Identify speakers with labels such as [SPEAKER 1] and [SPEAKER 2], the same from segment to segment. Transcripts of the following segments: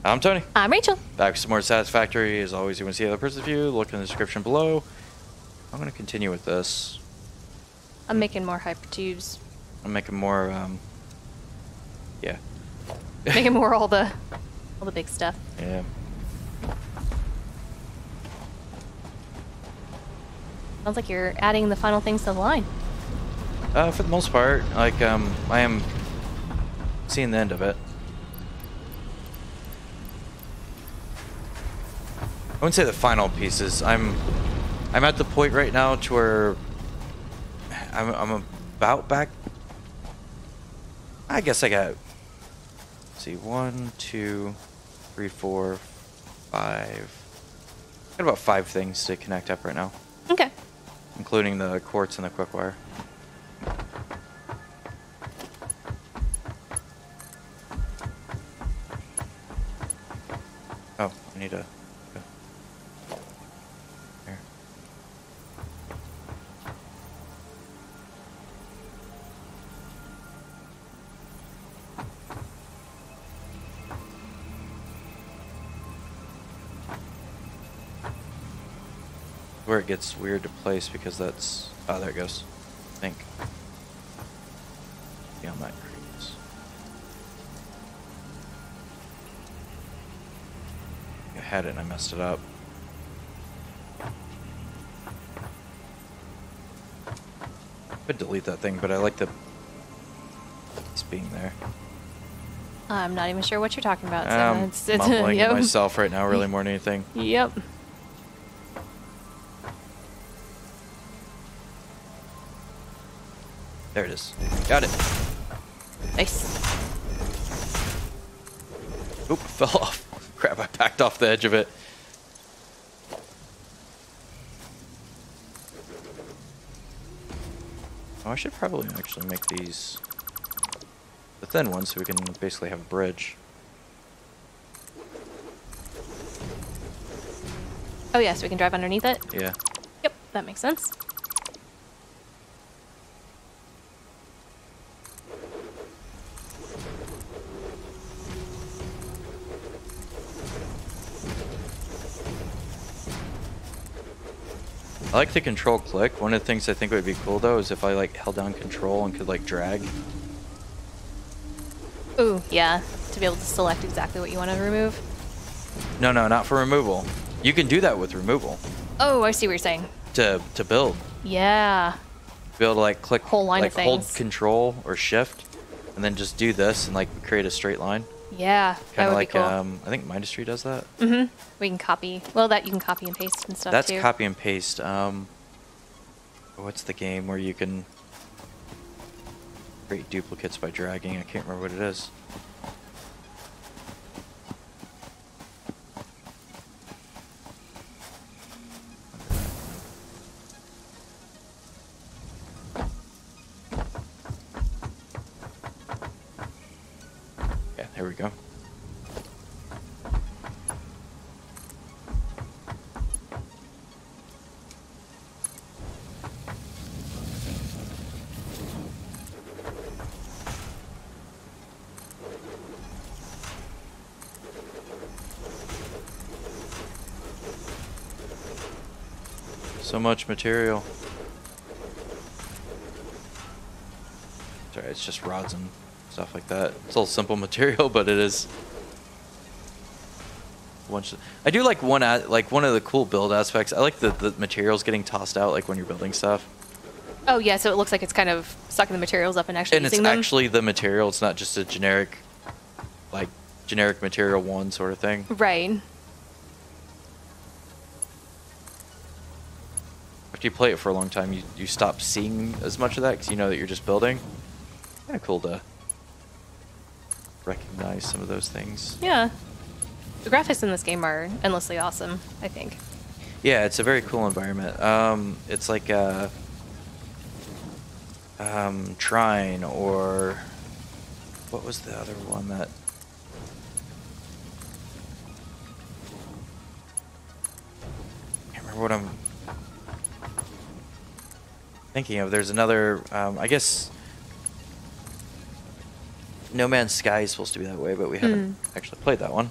[SPEAKER 1] I'm Tony.
[SPEAKER 2] I'm Rachel.
[SPEAKER 1] Back with some more Satisfactory. As always, you want to see the other person's view, look in the description below. I'm going to continue with this.
[SPEAKER 2] I'm making more hypertubes.
[SPEAKER 1] I'm making more, yeah.
[SPEAKER 2] Making more all the big stuff.
[SPEAKER 1] Yeah.
[SPEAKER 2] Sounds like you're adding the final things to the line.
[SPEAKER 1] For the most part, like, I am seeing the end of it. I wouldn't say the final pieces. I'm at the point right now to where I'm about back. I guess I got, let's see, 1, 2, 3, 4, 5. Got about 5 things to connect up right now.
[SPEAKER 2] Okay.
[SPEAKER 1] Including the quartz and the quick wire. Oh, I need a... Here. Where it gets weird to place because that's... Oh, there it goes. I think. Yeah, on that crease. I had it and I messed it up. I could delete that thing, but I like the... It's being there.
[SPEAKER 2] I'm not even sure what you're talking about. So
[SPEAKER 1] I'm
[SPEAKER 2] it's
[SPEAKER 1] mumbling
[SPEAKER 2] yep.
[SPEAKER 1] to myself right now, really, more than anything.
[SPEAKER 2] Yep.
[SPEAKER 1] There it is. Got it.
[SPEAKER 2] Nice.
[SPEAKER 1] Oop, fell off. Crap, I backed off the edge of it. Oh, I should probably actually make these the thin ones so we can basically have a bridge.
[SPEAKER 2] Oh yeah, so we can drive underneath it?
[SPEAKER 1] Yeah.
[SPEAKER 2] Yep, that makes sense.
[SPEAKER 1] I like the control click. One of the things I think would be cool though is if I like held down control and could like drag.
[SPEAKER 2] Ooh, yeah. To be able to select exactly what you want to remove.
[SPEAKER 1] No, not for removal. You can do that with removal
[SPEAKER 2] Oh, I see what you're saying.
[SPEAKER 1] to build.
[SPEAKER 2] Yeah.
[SPEAKER 1] Be able to like click,
[SPEAKER 2] Whole line
[SPEAKER 1] like
[SPEAKER 2] of things.
[SPEAKER 1] hold control or shift, and then just do this and like create a straight line.
[SPEAKER 2] Yeah,
[SPEAKER 1] Kind
[SPEAKER 2] that
[SPEAKER 1] of
[SPEAKER 2] would
[SPEAKER 1] like
[SPEAKER 2] be cool.
[SPEAKER 1] I think Mindustry does that.
[SPEAKER 2] Mm-hmm. We can copy. Well, that you can copy and paste and stuff
[SPEAKER 1] That's
[SPEAKER 2] too.
[SPEAKER 1] copy and paste. What's the game where you can create duplicates by dragging? I can't remember what it is. Yeah, there we go. So much material. Sorry, it's just rods and stuff like that. It's all simple material, but it is. I do like one of the cool build aspects. I like the materials getting tossed out, like when you're building stuff.
[SPEAKER 2] Oh yeah, so it looks like it's kind of sucking the materials up and actually
[SPEAKER 1] And it's
[SPEAKER 2] using them.
[SPEAKER 1] actually the material. It's not just a generic, like generic material one sort of thing.
[SPEAKER 2] Right.
[SPEAKER 1] After you play it for a long time, you stop seeing as much of that because you know that you're just building. Kind of cool to recognize some of those things.
[SPEAKER 2] Yeah. The graphics in this game are endlessly awesome, I think.
[SPEAKER 1] Yeah, it's a very cool environment. It's like a Trine, or what was the other one that? I can't remember what I'm thinking of. There's another, I guess No Man's Sky is supposed to be that way, but we haven't actually played that one.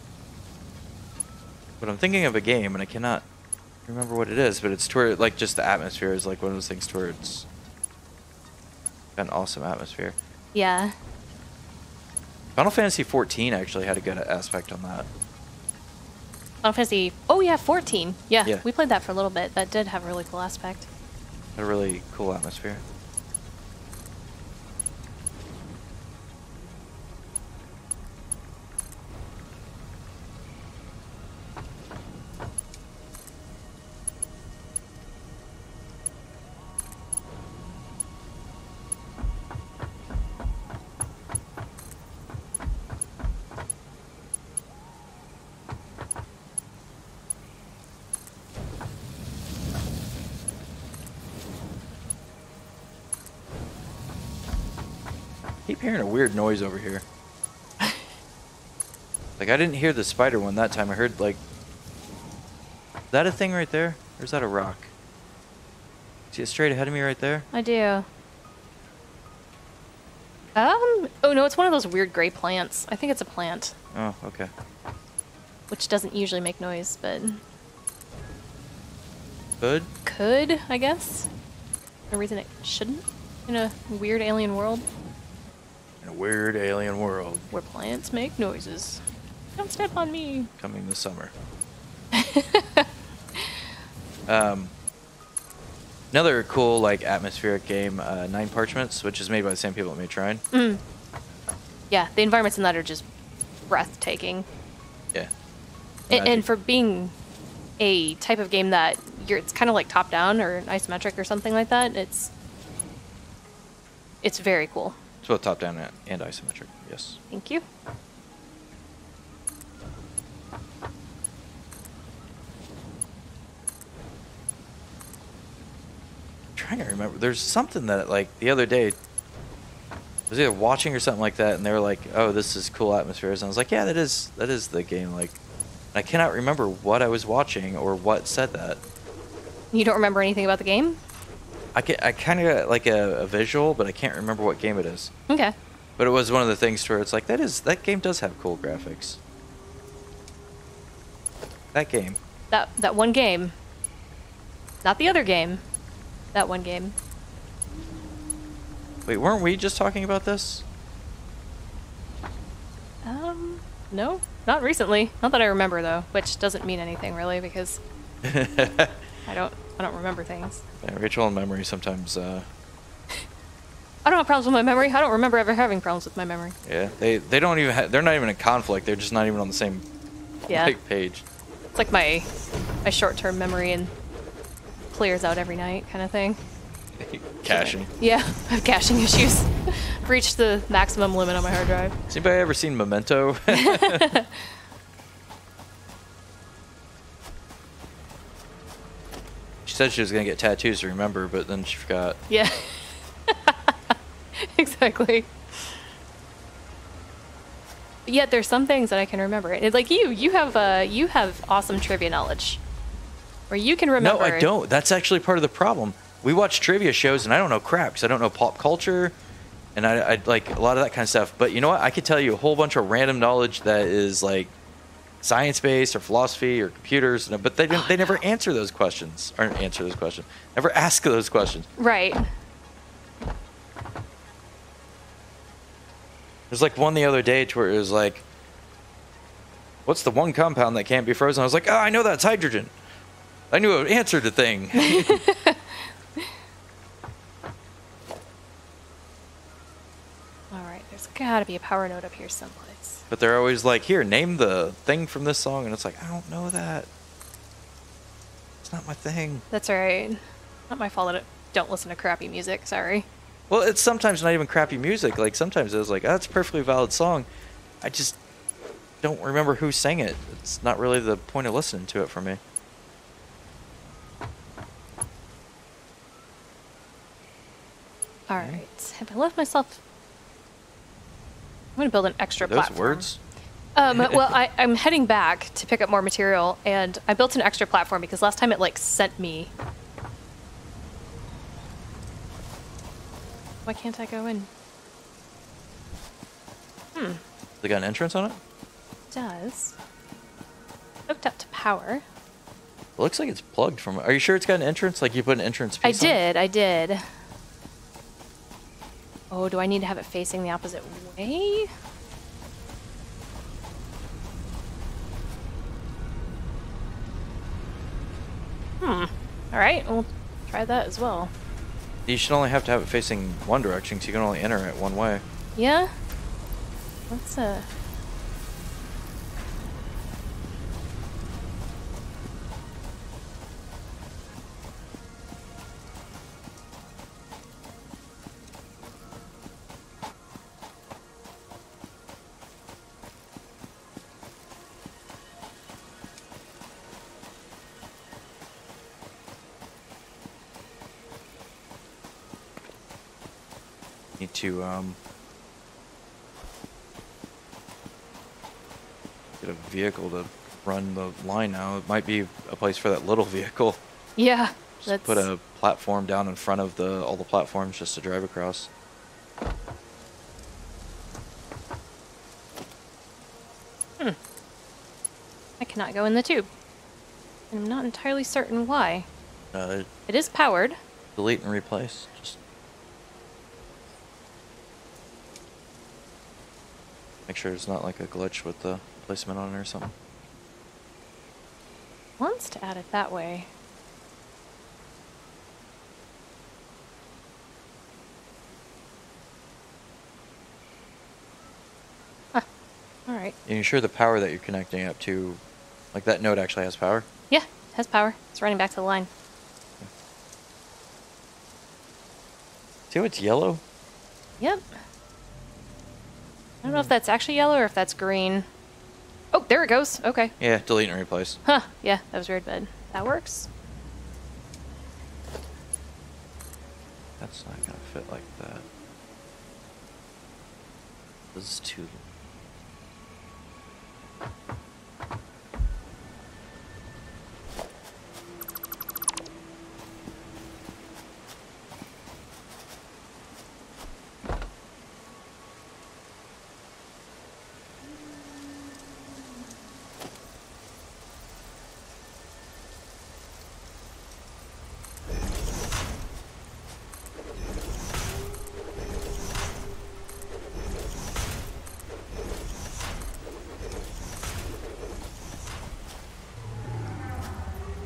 [SPEAKER 1] But I'm thinking of a game, and I cannot remember what it is. But it's to where, like, just the atmosphere is like one of those things to where it's got an awesome atmosphere.
[SPEAKER 2] Yeah.
[SPEAKER 1] Final Fantasy 14 actually had a good aspect on that.
[SPEAKER 2] Final Fantasy. Oh yeah, 14. Yeah,
[SPEAKER 1] Yeah.
[SPEAKER 2] we played that for a little bit. That did have a really cool aspect.
[SPEAKER 1] Had a really cool atmosphere. Keep hearing a weird noise over here. Like, I didn't hear the spider one that time. I heard, like... Is that a thing right there? Or is that a rock? See it straight ahead of me right there?
[SPEAKER 2] I do. Oh no, it's one of those weird gray plants. I think it's a plant.
[SPEAKER 1] Oh, okay.
[SPEAKER 2] Which doesn't usually make noise, but...
[SPEAKER 1] Good?
[SPEAKER 2] Could, I guess? No reason it shouldn't? In a weird alien world?
[SPEAKER 1] In a weird alien world.
[SPEAKER 2] Where plants make noises. Don't step on me.
[SPEAKER 1] Coming this summer. Another cool, like, atmospheric game, 9 Parchments, which is made by the same people that made Trine.
[SPEAKER 2] Mm. Yeah, the environments in that are just breathtaking.
[SPEAKER 1] Yeah.
[SPEAKER 2] And for being a type of game that it's kind of like top-down or isometric or something like that, it's very cool.
[SPEAKER 1] It's both top-down and isometric, yes.
[SPEAKER 2] Thank you.
[SPEAKER 1] Trying to remember. There's something that, like, the other day, I was either watching or something like that, and they were like, "Oh, this is cool atmospheres," and I was like, "Yeah, that is the game." Like, I cannot remember what I was watching or what said that.
[SPEAKER 2] You don't remember anything about the game?
[SPEAKER 1] I kind of got like a visual, but I can't remember what game it is.
[SPEAKER 2] Okay.
[SPEAKER 1] But it was one of the things where it's like that game does have cool graphics. That game.
[SPEAKER 2] That one game. Not the other game. That one game.
[SPEAKER 1] Wait, weren't we just talking about this?
[SPEAKER 2] No, not recently. Not that I remember though, which doesn't mean anything really because I don't remember things.
[SPEAKER 1] Yeah, Rachel and memory sometimes.
[SPEAKER 2] I don't have problems with my memory. I don't remember ever having problems with my memory.
[SPEAKER 1] Yeah, they don't even they're not even in conflict. They're just not even on the same page.
[SPEAKER 2] It's like my short-term memory and clears out every night kind of thing.
[SPEAKER 1] Caching.
[SPEAKER 2] Yeah, I have caching issues. I've reached the maximum limit on my hard drive.
[SPEAKER 1] Has anybody ever seen Memento? She said she was going to get tattoos to remember, but then she forgot.
[SPEAKER 2] Yeah. Exactly. But yet there's some things that I can remember. Like you have awesome trivia knowledge. Where you can remember.
[SPEAKER 1] No, I don't. That's actually part of the problem. We watch trivia shows, and I don't know crap, because I don't know pop culture, and I like a lot of that kind of stuff. But you know what? I could tell you a whole bunch of random knowledge that is, like, science-based or philosophy or computers, but they never answer those questions. Or answer those questions. Never ask those questions.
[SPEAKER 2] Right.
[SPEAKER 1] There's, like, one the other day to where it was like, what's the one compound that can't be frozen? I was like, oh, I know that's hydrogen. I knew it would answer the thing.
[SPEAKER 2] Alright, there's gotta be a power node up here someplace.
[SPEAKER 1] But they're always like, here, name the thing from this song. And it's like, I don't know that. It's not my thing.
[SPEAKER 2] That's alright. Not my fault that I don't listen to crappy music, sorry.
[SPEAKER 1] Well, it's sometimes not even crappy music. Like, sometimes it's like, oh, that's a perfectly valid song. I just don't remember who sang it. It's not really the point of listening to it for me.
[SPEAKER 2] Alright, have I left myself... I'm gonna build an extra
[SPEAKER 1] Those
[SPEAKER 2] platform.
[SPEAKER 1] words?
[SPEAKER 2] Well, I'm heading back to pick up more material, and I built an extra platform because last time it, like, sent me... Why can't I go in?
[SPEAKER 1] They got an entrance on it?
[SPEAKER 2] It does. Hooked up to power.
[SPEAKER 1] It looks like it's plugged from. Are you sure it's got an entrance? Like you put an entrance piece
[SPEAKER 2] I did. Oh, do I need to have it facing the opposite way? Alright, we'll try that as well.
[SPEAKER 1] You should only have to have it facing one direction, so you can only enter it one way.
[SPEAKER 2] Yeah? Let's,
[SPEAKER 1] Need to get a vehicle to run the line now. It might be a place for that little vehicle.
[SPEAKER 2] Yeah.
[SPEAKER 1] Just put a platform down in front of all the platforms just to drive across.
[SPEAKER 2] I cannot go in the tube. And I'm not entirely certain why.
[SPEAKER 1] It
[SPEAKER 2] is powered.
[SPEAKER 1] Delete and replace. Just make sure it's not like a glitch with the placement on it or something.
[SPEAKER 2] Wants to add it that way. Huh. Alright.
[SPEAKER 1] And you're sure the power that you're connecting up to, like that node actually has power?
[SPEAKER 2] Yeah, it has power. It's running back to the line.
[SPEAKER 1] See how it's yellow?
[SPEAKER 2] Yep. I don't know if that's actually yellow or if that's green. Oh, there it goes. Okay.
[SPEAKER 1] Yeah, delete and replace.
[SPEAKER 2] Huh. Yeah, that was weird, but that works.
[SPEAKER 1] That's not gonna fit like that. This is too.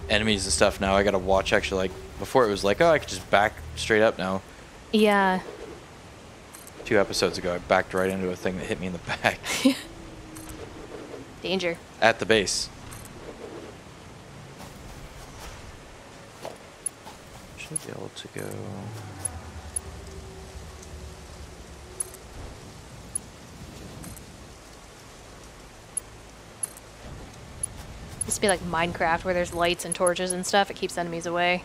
[SPEAKER 1] Enemies and stuff now. I gotta watch actually. Like before, it was like, oh, I could just back straight up now.
[SPEAKER 2] Yeah.
[SPEAKER 1] 2 episodes ago, I backed right into a thing that hit me in the back.
[SPEAKER 2] Danger.
[SPEAKER 1] At the base. Should be able to go.
[SPEAKER 2] Used to be like Minecraft where there's lights and torches and stuff. It keeps enemies away.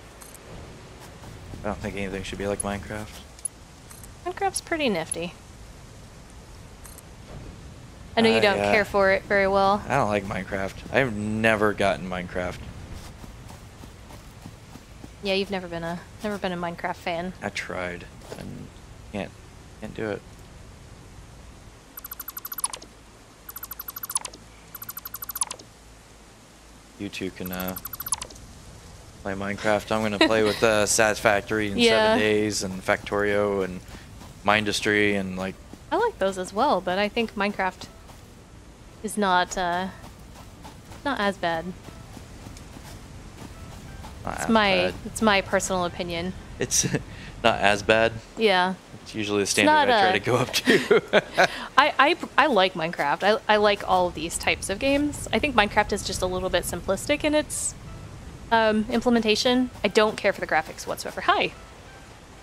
[SPEAKER 1] I don't think anything should be like Minecraft.
[SPEAKER 2] Minecraft's pretty nifty. I know you don't care for it very well.
[SPEAKER 1] I don't like Minecraft. I've never gotten Minecraft.
[SPEAKER 2] Yeah, you've never been a Minecraft fan.
[SPEAKER 1] I tried and can't do it. You two can play Minecraft. I'm gonna play with Satisfactory and 7 Days and Factorio and Mindustry and like.
[SPEAKER 2] I like those as well, but I think Minecraft is not as bad. It's my personal opinion.
[SPEAKER 1] It's not as bad.
[SPEAKER 2] Yeah.
[SPEAKER 1] It's usually the standard I try to go up to.
[SPEAKER 2] I like Minecraft. I like all of these types of games. I think Minecraft is just a little bit simplistic in its implementation. I don't care for the graphics whatsoever. Hi.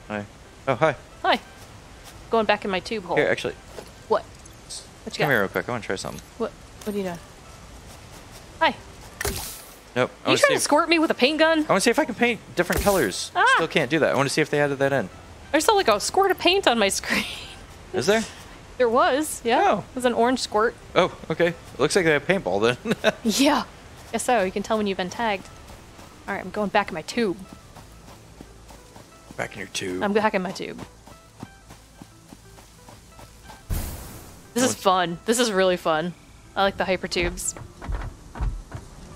[SPEAKER 1] Hi. Oh, hi.
[SPEAKER 2] Hi. Going back in my tube hole.
[SPEAKER 1] Here, actually.
[SPEAKER 2] What? What you got?
[SPEAKER 1] Come here real quick. I want to try something.
[SPEAKER 2] What are you doing? Hi.
[SPEAKER 1] Nope.
[SPEAKER 2] Are you trying to squirt me with a paint gun?
[SPEAKER 1] I want to see if I can paint different colors.
[SPEAKER 2] Ah.
[SPEAKER 1] Still can't do that. I want to see if they added that in.
[SPEAKER 2] There's still like a squirt of paint on my screen.
[SPEAKER 1] Is there?
[SPEAKER 2] There was, yeah.
[SPEAKER 1] Oh.
[SPEAKER 2] It was an orange squirt.
[SPEAKER 1] Oh, okay. It looks like they have paintball then.
[SPEAKER 2] Yeah. Guess so. You can tell when you've been tagged. Alright, I'm going back in my tube.
[SPEAKER 1] Back in your tube.
[SPEAKER 2] I'm back in my tube. This is fun. This is really fun. I like the hypertubes.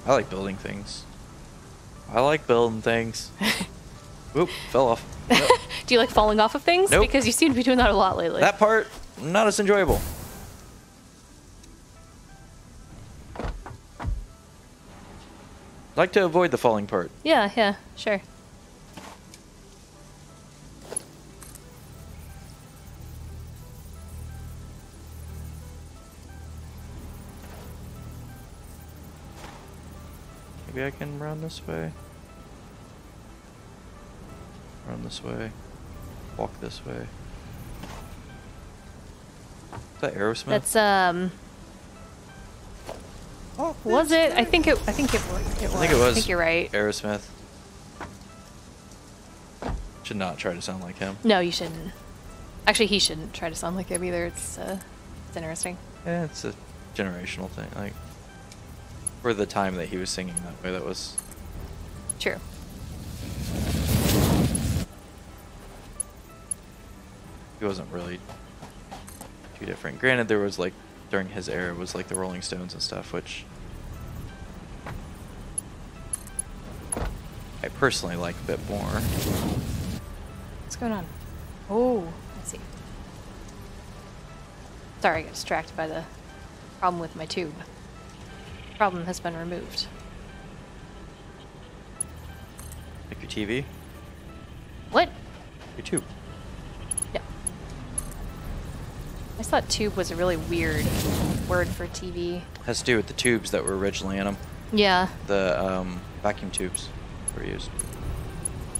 [SPEAKER 1] I like building things. I like building things. Oop, fell off. Nope.
[SPEAKER 2] Do you like falling off of things?
[SPEAKER 1] Nope.
[SPEAKER 2] Because you seem to be doing that a lot lately.
[SPEAKER 1] That part, not as enjoyable. Like to avoid the falling part.
[SPEAKER 2] Yeah, yeah, sure.
[SPEAKER 1] Maybe I can run this way. Run this way. Walk this way. Is that Aerosmith?
[SPEAKER 2] That's was it? I think it was.
[SPEAKER 1] I think it was.
[SPEAKER 2] I think you're right.
[SPEAKER 1] Aerosmith. Should not try to sound like him.
[SPEAKER 2] No, you shouldn't. Actually, he shouldn't try to sound like him either. It's interesting.
[SPEAKER 1] Yeah, it's a generational thing. Like, for the time that he was singing that way, that was
[SPEAKER 2] True.
[SPEAKER 1] he wasn't really too different. Granted, there was like during his era was like the Rolling Stones and stuff, which I personally like a bit more.
[SPEAKER 2] What's going on? Oh, let's see. Sorry, I got distracted by the problem with my tube. Problem has been removed.
[SPEAKER 1] Like your TV,
[SPEAKER 2] What?
[SPEAKER 1] your tube.
[SPEAKER 2] Yeah. I just thought tube was a really weird word for TV.
[SPEAKER 1] Has to do with the tubes that were originally in them.
[SPEAKER 2] Yeah.
[SPEAKER 1] The vacuum tubes were used.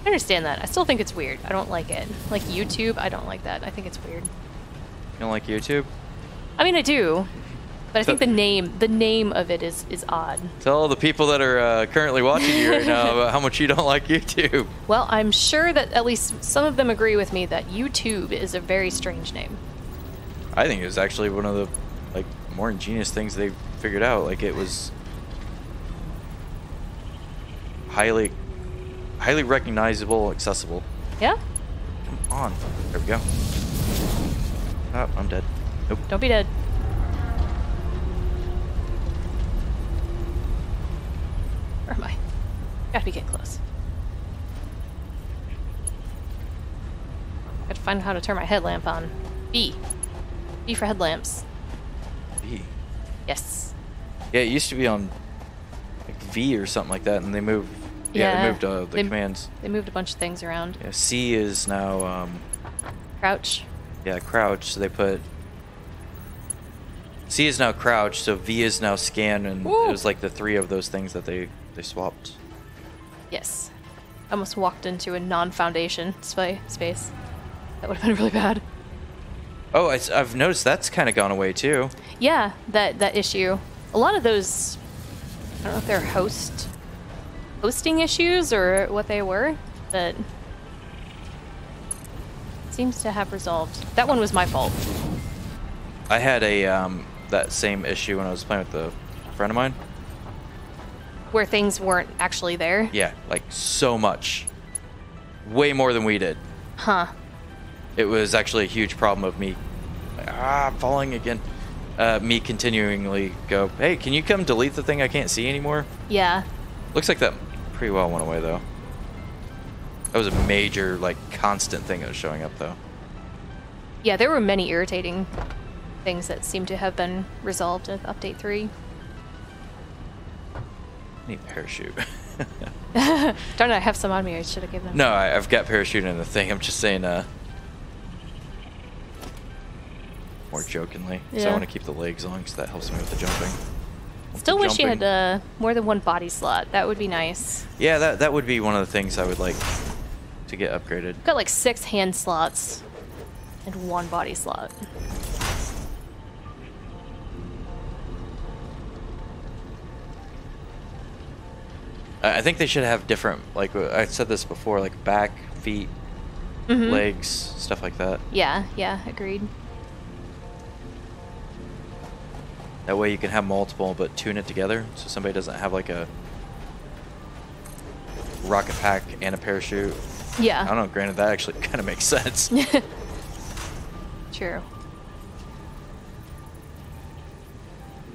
[SPEAKER 2] I understand that. I still think it's weird. I don't like it. Like YouTube, I don't like that. I think it's weird.
[SPEAKER 1] You don't like YouTube?
[SPEAKER 2] I mean, I do, but I
[SPEAKER 1] So-
[SPEAKER 2] think the name of it is odd.
[SPEAKER 1] Tell all the people that are currently watching you right now about how much you don't like YouTube.
[SPEAKER 2] Well, I'm sure that at least some of them agree with me that YouTube is a very strange name.
[SPEAKER 1] I think it was actually one of the like more ingenious things they figured out. Like it was highly recognizable, accessible.
[SPEAKER 2] Yeah?
[SPEAKER 1] Come on. There we go. Oh, I'm dead. Nope.
[SPEAKER 2] Don't be dead. Where am I? Gotta be getting close. Gotta find how to turn my headlamp on. B. B for headlamps.
[SPEAKER 1] V.
[SPEAKER 2] Yes.
[SPEAKER 1] Yeah, it used to be on like V or something like that, and they moved. Yeah, they moved the commands.
[SPEAKER 2] They moved a bunch of things around.
[SPEAKER 1] Yeah, C is now
[SPEAKER 2] Crouch.
[SPEAKER 1] yeah, crouch. So they put C is now crouch, so V is now scan, and
[SPEAKER 2] Woo!
[SPEAKER 1] it was like the three of those things that they swapped.
[SPEAKER 2] Yes. I almost walked into a non-foundation space. That would have been really bad.
[SPEAKER 1] Oh, I've noticed that's kind of gone away too.
[SPEAKER 2] Yeah, that issue. A lot of those, I don't know if they're hosting issues or what they were, but seems to have resolved. That one was my fault.
[SPEAKER 1] I had a that same issue when I was playing with a friend of mine.
[SPEAKER 2] Where things weren't actually there.
[SPEAKER 1] Yeah, like so much, way more than we did.
[SPEAKER 2] Huh.
[SPEAKER 1] It was actually a huge problem of me, I'm falling again. Me continually go, hey, can you come delete the thing I can't see anymore?
[SPEAKER 2] Yeah.
[SPEAKER 1] Looks like that pretty well went away though. That was a major, like, constant thing that was showing up though.
[SPEAKER 2] Yeah, there were many irritating things that seem to have been resolved with Update 3.
[SPEAKER 1] I need a parachute.
[SPEAKER 2] Darn it, I have some on me. I should have given them.
[SPEAKER 1] No, I've got parachute in the thing. I'm just saying, more jokingly. So I
[SPEAKER 2] Yeah.
[SPEAKER 1] want to keep the legs long because that helps me with the jumping.
[SPEAKER 2] Still wish you
[SPEAKER 1] Jumping.
[SPEAKER 2] had more than one body slot. That would be nice.
[SPEAKER 1] Yeah, that would be one of the things I would like to get upgraded.
[SPEAKER 2] I've got like 6 hand slots and 1 body slot.
[SPEAKER 1] I think they should have different, like I said this before, like back, feet, legs, stuff like that.
[SPEAKER 2] Yeah, yeah, agreed.
[SPEAKER 1] That way you can have multiple, but tune it together, so somebody doesn't have like a rocket pack and a parachute.
[SPEAKER 2] Yeah.
[SPEAKER 1] I don't know. Granted, that actually kind of makes sense.
[SPEAKER 2] True.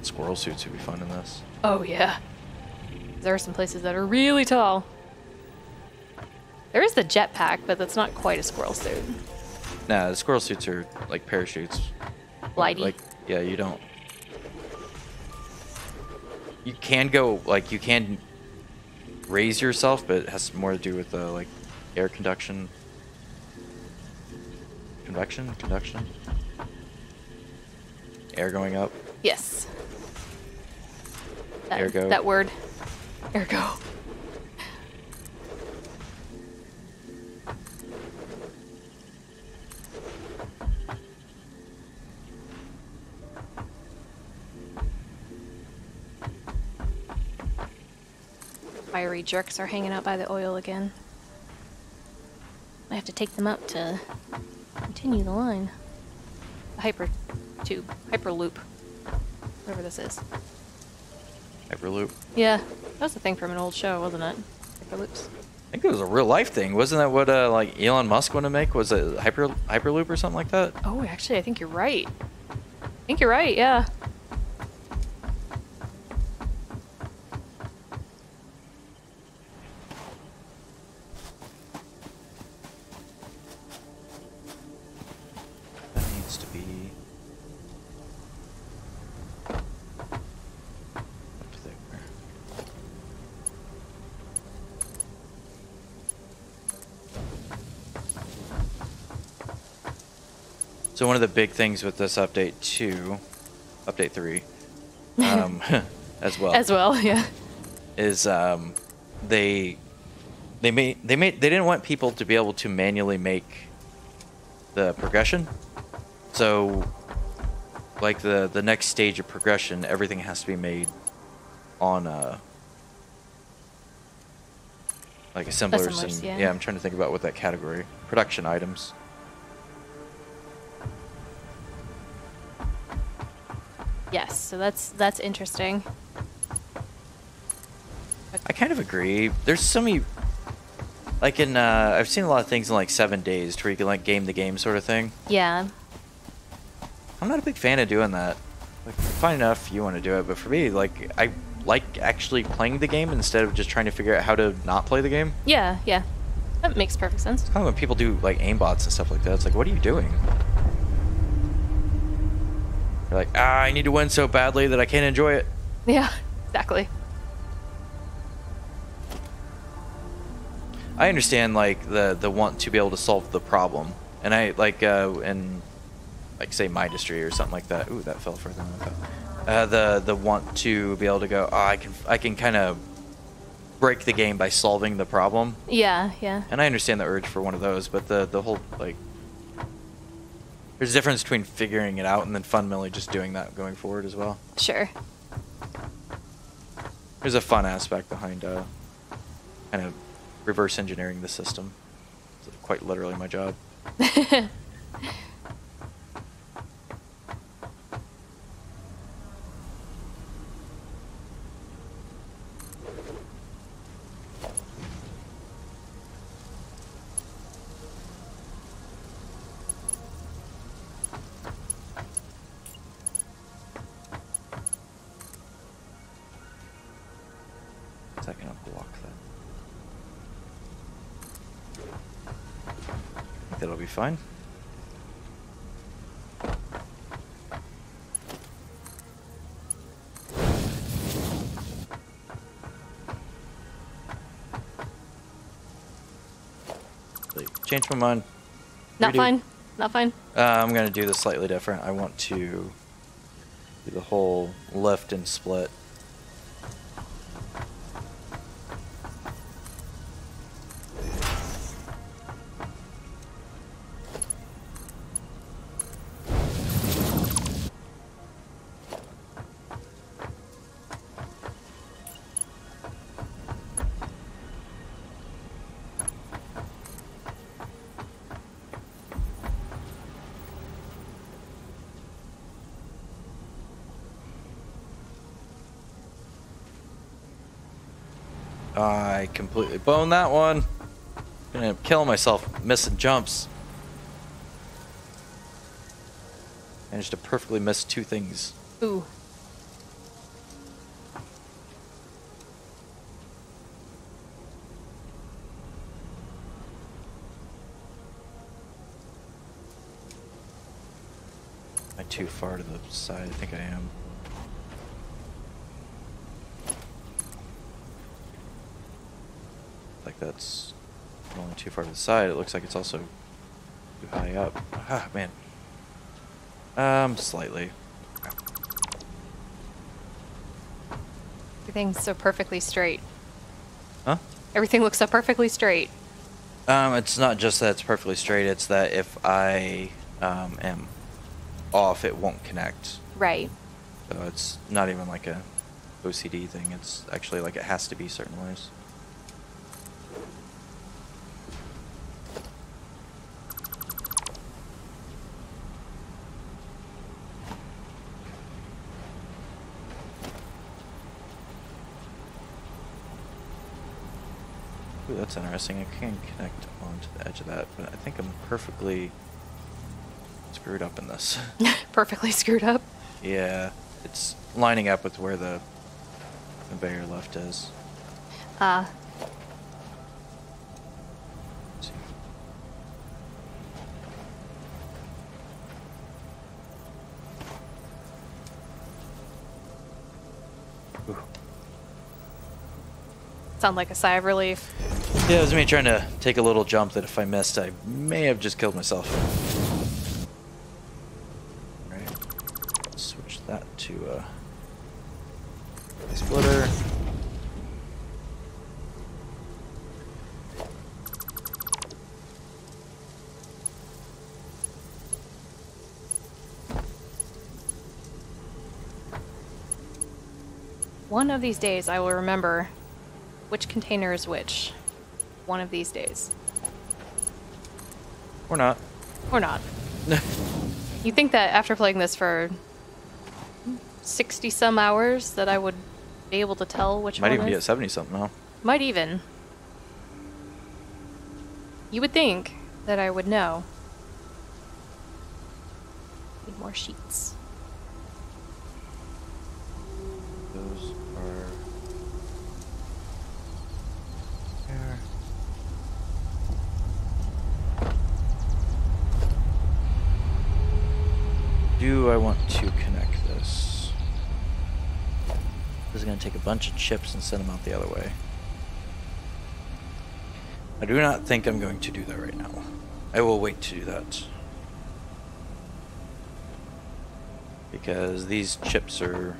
[SPEAKER 1] Squirrel suits would be fun in this.
[SPEAKER 2] Oh, yeah. There are some places that are really tall. There is the jetpack, but that's not quite a squirrel suit.
[SPEAKER 1] Nah, the squirrel suits are like parachutes.
[SPEAKER 2] Glidey.
[SPEAKER 1] Like, yeah, you don't. You can go, like, you can raise yourself, but it has more to do with, like, air conduction. Conduction? Air going up.
[SPEAKER 2] Yes.
[SPEAKER 1] Ergo.
[SPEAKER 2] That word. Ergo. Fiery jerks are hanging out by the oil again. I have to take them up to continue the line. The hypertube. Hyperloop. Whatever this is.
[SPEAKER 1] Hyperloop.
[SPEAKER 2] Yeah. That was a thing from an old show, wasn't it? Hyperloops.
[SPEAKER 1] I think it was a real life thing. Wasn't that what like Elon Musk wanted to make? Was it Hyperloop or something like that?
[SPEAKER 2] Oh, actually, I think you're right. Yeah.
[SPEAKER 1] That needs to be up there. So one of the big things with this update 2, update 3, as well,
[SPEAKER 2] Yeah.
[SPEAKER 1] is they didn't want people to be able to manually make the progression. So like the next stage of progression, everything has to be made on like assemblers and
[SPEAKER 2] yeah.
[SPEAKER 1] I'm trying to think about what that category, production items.
[SPEAKER 2] Yes, so that's interesting.
[SPEAKER 1] I kind of agree. There's so many, like in I've seen a lot of things in like 7 days to where you can like game the game sort of thing.
[SPEAKER 2] Yeah.
[SPEAKER 1] I'm not a big fan of doing that. Like, fine enough, you want to do it, but for me, like, I like actually playing the game instead of just trying to figure out how to not play the game.
[SPEAKER 2] Yeah. That makes perfect sense.
[SPEAKER 1] Kind of when people do like aimbots and stuff like that, it's like, what are you doing? They're like, I need to win so badly that I can't enjoy it.
[SPEAKER 2] Yeah, exactly.
[SPEAKER 1] I understand like the want to be able to solve the problem, and I like in like say my industry or something like that. Ooh, that fell further than I thought. The want to be able to go, I can kind of break the game by solving the problem.
[SPEAKER 2] Yeah.
[SPEAKER 1] And I understand the urge for one of those, but the whole like there's a difference between figuring it out and then fundamentally just doing that going forward as well.
[SPEAKER 2] Sure.
[SPEAKER 1] There's a fun aspect behind kind of reverse engineering the system. It's quite literally my job. Is that gonna block that? I think that'll be fine. Change my mind.
[SPEAKER 2] Not
[SPEAKER 1] Redo.
[SPEAKER 2] fine.
[SPEAKER 1] I'm gonna do this slightly different. I want to do the whole lift and split. I completely boned that one. Gonna kill myself missing jumps. Managed to perfectly miss 2 things.
[SPEAKER 2] Ooh.
[SPEAKER 1] I too far to the side? I think I am. Like that's only too far to the side. It looks like it's also too high up. Ah, man. Slightly.
[SPEAKER 2] Everything's so perfectly straight.
[SPEAKER 1] Huh?
[SPEAKER 2] Everything looks so perfectly straight.
[SPEAKER 1] It's not just that it's perfectly straight, it's that if I am off, it won't connect.
[SPEAKER 2] Right.
[SPEAKER 1] So it's not even like a OCD thing, it's actually like it has to be certain ways. Ooh, that's interesting. I can connect onto the edge of that, but I think I'm perfectly screwed up in this.
[SPEAKER 2] Perfectly screwed up.
[SPEAKER 1] Yeah, it's lining up with where the conveyor left is.
[SPEAKER 2] Ah.
[SPEAKER 1] Let's see. Ooh.
[SPEAKER 2] Sound like a sigh of relief.
[SPEAKER 1] Yeah, it was me trying to take a little jump that if I missed, I may have just killed myself. Alright, switch that to a splitter.
[SPEAKER 2] One of these days I will remember which container is which. One of these days.
[SPEAKER 1] Or not.
[SPEAKER 2] Or not. You think that after playing this for 60 some hours that I would be able to tell which
[SPEAKER 1] Might
[SPEAKER 2] one
[SPEAKER 1] even be
[SPEAKER 2] is?
[SPEAKER 1] at 70 something now.
[SPEAKER 2] Might even. You would think that I would know. Need more sheets.
[SPEAKER 1] Those are there. Do I want to connect this? This is going to take a bunch of chips and send them out the other way. I do not think I'm going to do that right now. I will wait to do that. Because these chips are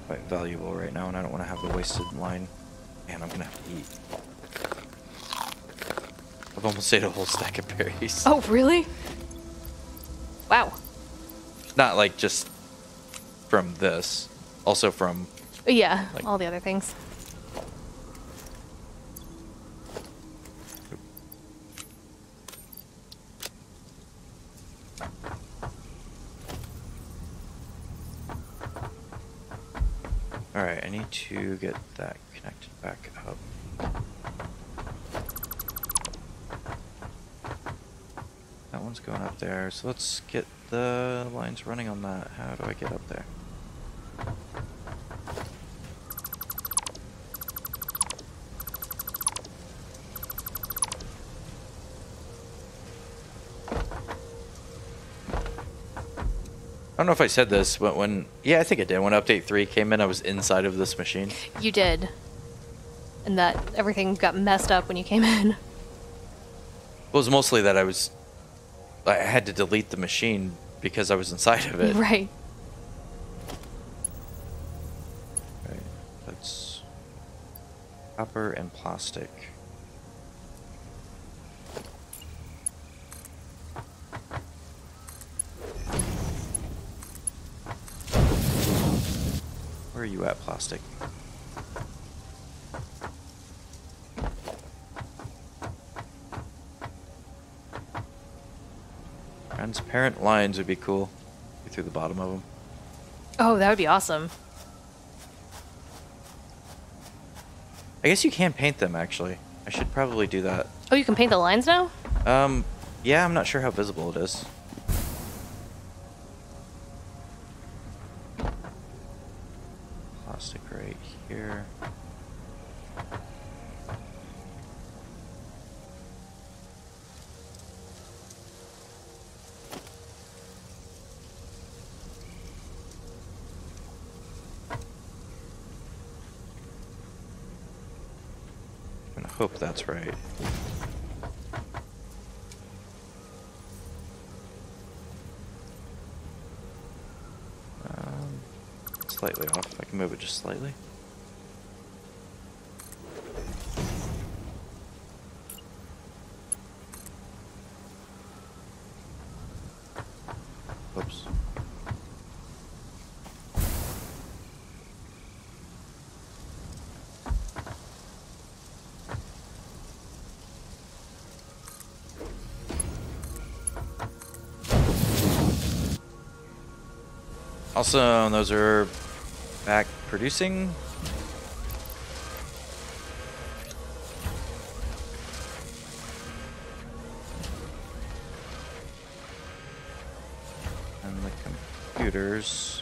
[SPEAKER 1] quite valuable right now, and I don't want to have the wasted line. Man, I'm going to have to eat. I've almost ate a whole stack of berries.
[SPEAKER 2] Oh, really? Wow.
[SPEAKER 1] Not like just from this. Also from...
[SPEAKER 2] Yeah,
[SPEAKER 1] like,
[SPEAKER 2] all the other things.
[SPEAKER 1] Alright, I need to get that connected back up. That one's going up there, so let's get the lines running on that. How do I get up there? I don't know if I said this, but yeah, I think I did. When Update 3 came in, I was inside of this machine.
[SPEAKER 2] You did. And that everything got messed up when you came in.
[SPEAKER 1] It was mostly that I had to delete the machine because I was inside of it.
[SPEAKER 2] Right.
[SPEAKER 1] Right, that's copper and plastic. Where are you at, plastic? Transparent lines would be cool. Get through the bottom of them.
[SPEAKER 2] Oh, that would be awesome.
[SPEAKER 1] I guess you can paint them, actually. I should probably do that.
[SPEAKER 2] Oh, you can paint the lines now?
[SPEAKER 1] Yeah, I'm not sure how visible it is. Plastic right here. hope that's right. Slightly off. I can move it just slightly. Whoops. Also, those are back producing. And the computers,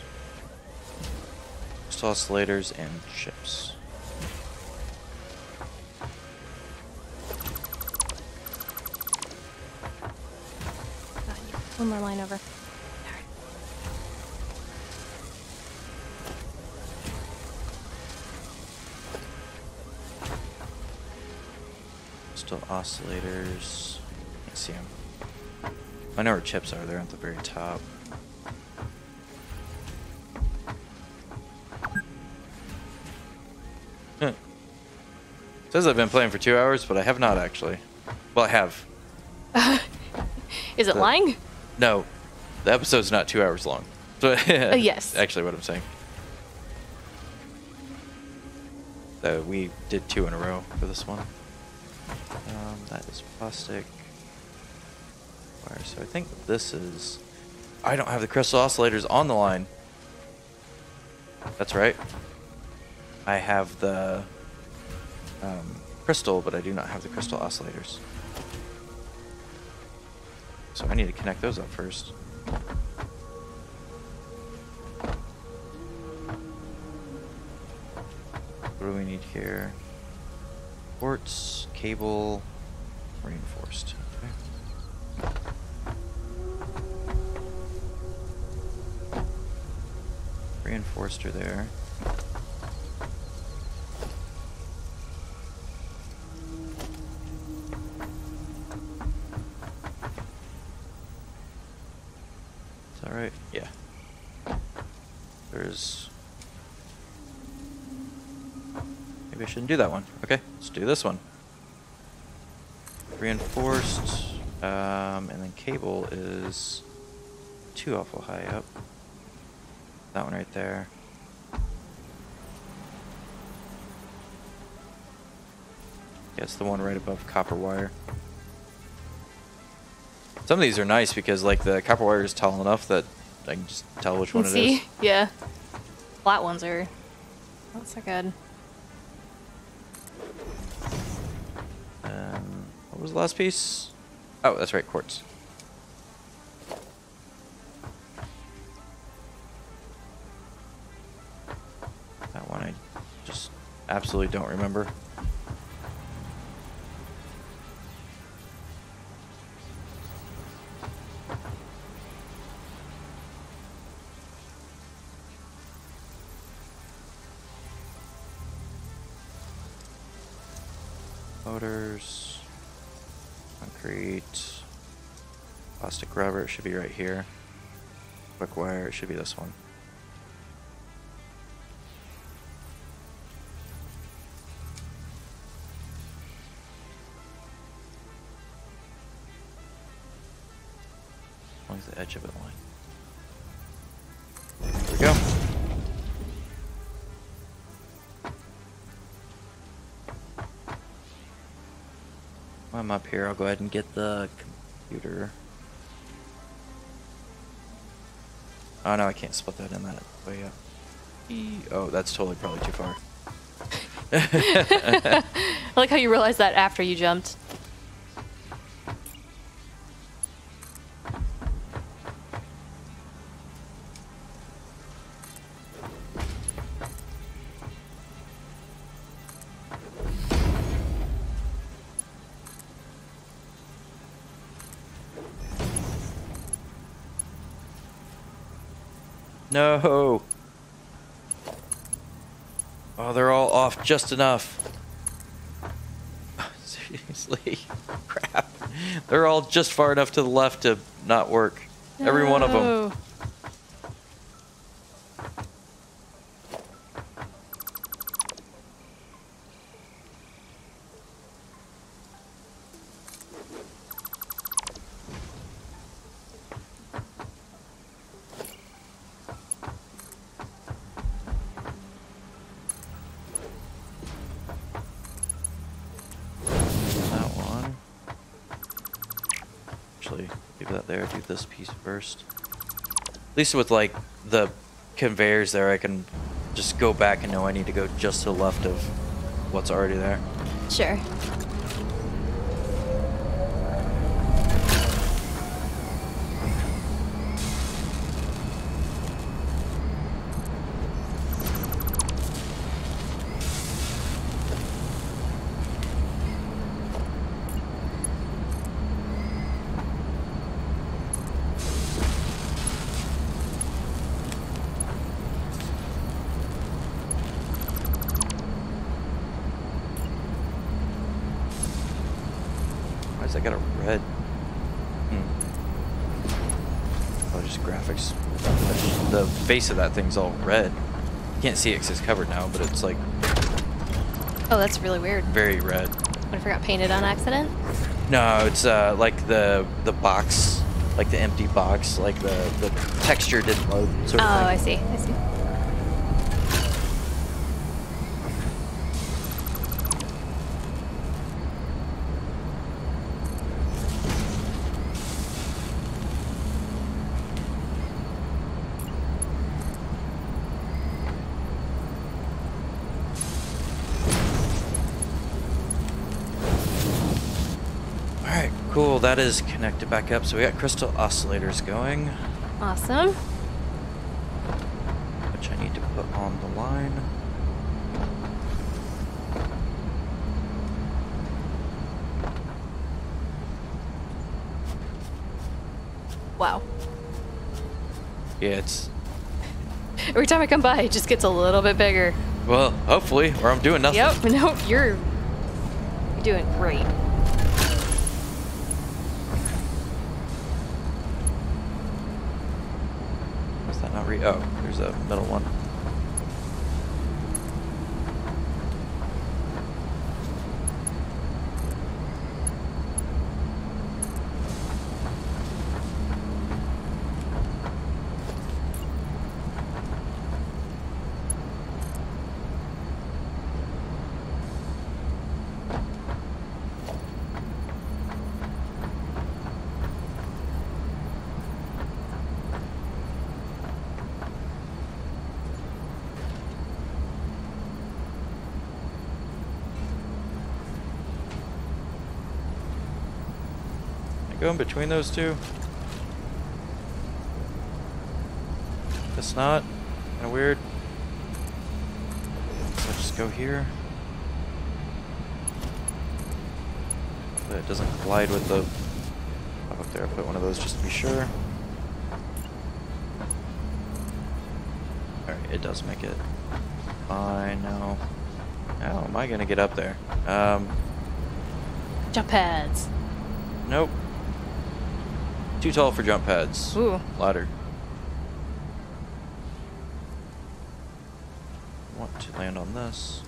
[SPEAKER 1] oscillators, and chips.
[SPEAKER 2] One more line over.
[SPEAKER 1] Still oscillators. Can't see them. I know where chips are. They're at the very top. Says I've been playing for 2 hours, but I have not actually. Well, I have.
[SPEAKER 2] Is it lying?
[SPEAKER 1] No, the episode's not 2 hours long. So
[SPEAKER 2] Yes.
[SPEAKER 1] Actually, what I'm saying. We did 2 in a row for this one. That is plastic wire. So I think this is. I don't have the crystal oscillators on the line. That's right. I have the crystal, but I do not have the crystal oscillators. So I need to connect those up first. What do we need here? Quartz, cable, reinforced. Okay. Reinforced are there. Is that right? Yeah. There's... Maybe I shouldn't do that one. Okay, let's do this one. Reinforced, and then cable is 2 awful high up. That one right there. Yeah, it's the one right above copper wire. Some of these are nice because like the copper wire is tall enough that I can just tell which one it is.
[SPEAKER 2] Yeah. Flat ones are not so good.
[SPEAKER 1] What was the last piece? Oh, that's right, quartz. That one I just absolutely don't remember. Motors, concrete, plastic rubber, it should be right here. Quick wire, it should be this one. As long as the edge of it line. There we go. While I'm up here, I'll go ahead and get the computer. Oh no, I can't split that in that way up. Oh, that's totally probably too far.
[SPEAKER 2] I like how you realized that after you jumped.
[SPEAKER 1] No. Oh, they're all off just enough. Seriously. Crap. They're all just far enough to the left to not work. Every one of them.
[SPEAKER 2] No.
[SPEAKER 1] Leave that there, do this piece first. At least with like the conveyors there, I can just go back and know I need to go just to the left of what's already there.
[SPEAKER 2] Sure.
[SPEAKER 1] Why has that got a red? Oh, just graphics. The face of that thing's all red. You can't see it because it's covered now, but it's like
[SPEAKER 2] Oh, that's really weird.
[SPEAKER 1] very red.
[SPEAKER 2] I forgot painted on accident?
[SPEAKER 1] No, it's like the box, like the empty box, like the texture didn't load. Sort of thing.
[SPEAKER 2] I see. I see.
[SPEAKER 1] Alright, cool. That is connected back up. So we got crystal oscillators going,
[SPEAKER 2] Awesome.
[SPEAKER 1] which I need to put on the line.
[SPEAKER 2] Wow.
[SPEAKER 1] Yeah, it's...
[SPEAKER 2] Every time I come by, it just gets a little bit bigger.
[SPEAKER 1] Well, hopefully, or I'm doing nothing.
[SPEAKER 2] Yep. Nope. You're doing great.
[SPEAKER 1] Is that not oh, there's a middle one. Go in between those two? That's not kind of weird. So I'll just go here. But it doesn't collide with the up there. I'll put one of those just to be sure. Alright, it does make it fine now. How am I gonna get up there?
[SPEAKER 2] Jump pads.
[SPEAKER 1] Nope. Too tall for jump pads.
[SPEAKER 2] Ooh.
[SPEAKER 1] Ladder. Want to land on this.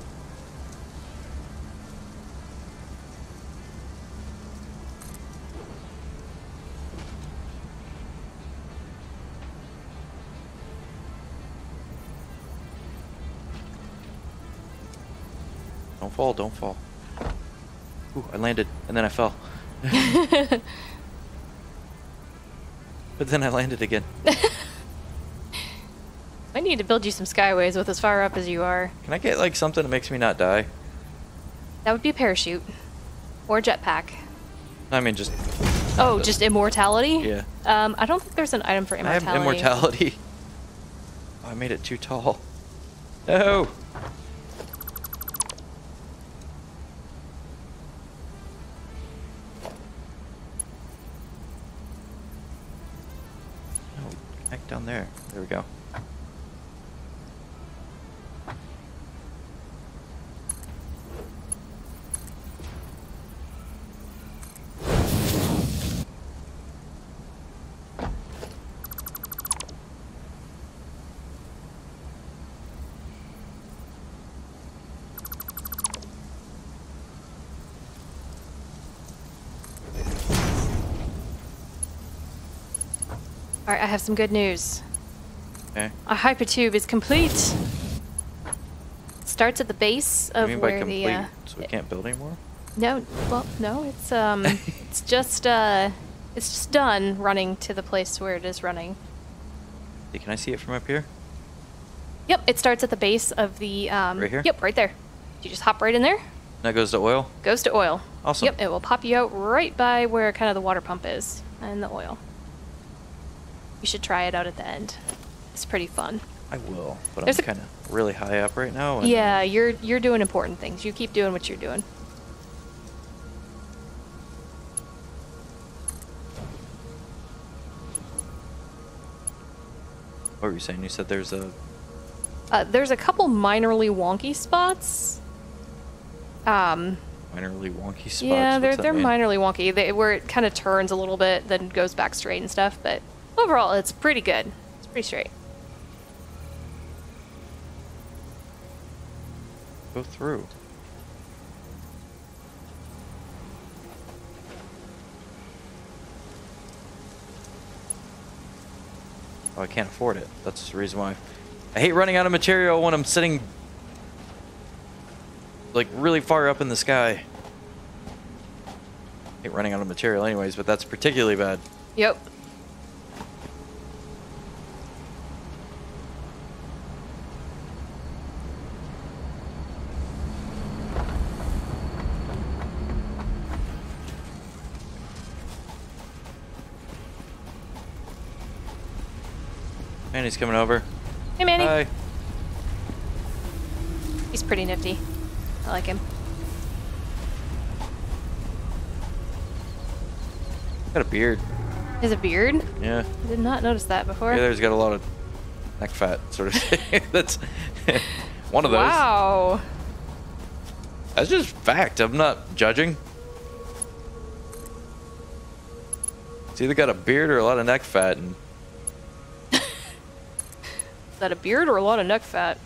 [SPEAKER 1] Don't fall, don't fall. Ooh, I landed and then I fell. But then I landed again.
[SPEAKER 2] I need to build you some skyways with as far up as you are.
[SPEAKER 1] Can I get like something that makes me not die?
[SPEAKER 2] That would be a parachute. Or jetpack.
[SPEAKER 1] I mean just...
[SPEAKER 2] Oh, just immortality?
[SPEAKER 1] Yeah.
[SPEAKER 2] I don't think there's an item for
[SPEAKER 1] I
[SPEAKER 2] immortality.
[SPEAKER 1] have immortality. Oh, I made it too tall. No! Connect down there. There we go.
[SPEAKER 2] Alright, I have some good news.
[SPEAKER 1] Okay.
[SPEAKER 2] Our hypertube is complete. It starts at the base of
[SPEAKER 1] You mean by
[SPEAKER 2] where
[SPEAKER 1] complete,
[SPEAKER 2] the
[SPEAKER 1] so we can't build anymore?
[SPEAKER 2] no, well, no, it's it's just done running to the place where it is running.
[SPEAKER 1] Hey, can I see it from up here?
[SPEAKER 2] Yep, it starts at the base of the
[SPEAKER 1] Right here?
[SPEAKER 2] Yep, right there. You just hop right in there.
[SPEAKER 1] That goes to oil?
[SPEAKER 2] Goes to oil.
[SPEAKER 1] Awesome.
[SPEAKER 2] Yep, it will pop you out right by where kind of the water pump is and the oil. You should try it out at the end. It's pretty fun.
[SPEAKER 1] I will, but
[SPEAKER 2] There's
[SPEAKER 1] I'm kind of really high up right now. And
[SPEAKER 2] Yeah, you're doing important things. You keep doing what you're doing.
[SPEAKER 1] What were you saying? You said there's a...
[SPEAKER 2] There's a couple minorly wonky spots.
[SPEAKER 1] minorly wonky spots?
[SPEAKER 2] Yeah,
[SPEAKER 1] What's that
[SPEAKER 2] they're
[SPEAKER 1] mean?
[SPEAKER 2] minorly wonky. Where it kind of turns a little bit, then goes back straight and stuff. But overall, it's pretty good. It's pretty straight.
[SPEAKER 1] Go through. Oh, I can't afford it. That's the reason why. I hate running out of material when I'm sitting like really far up in the sky. I hate running out of material anyways, but that's particularly bad.
[SPEAKER 2] Yep.
[SPEAKER 1] Manny's coming over.
[SPEAKER 2] Hey, Manny.
[SPEAKER 1] Hi.
[SPEAKER 2] He's pretty nifty. I like him.
[SPEAKER 1] Got a beard.
[SPEAKER 2] He has a beard?
[SPEAKER 1] Yeah.
[SPEAKER 2] I did not notice that before.
[SPEAKER 1] Yeah, there's got a lot of neck fat, sort of thing. That's one of those.
[SPEAKER 2] Wow.
[SPEAKER 1] That's just fact. I'm not judging. It's either got a beard or a lot of neck fat, and
[SPEAKER 2] Is that a beard or a lot of neck fat?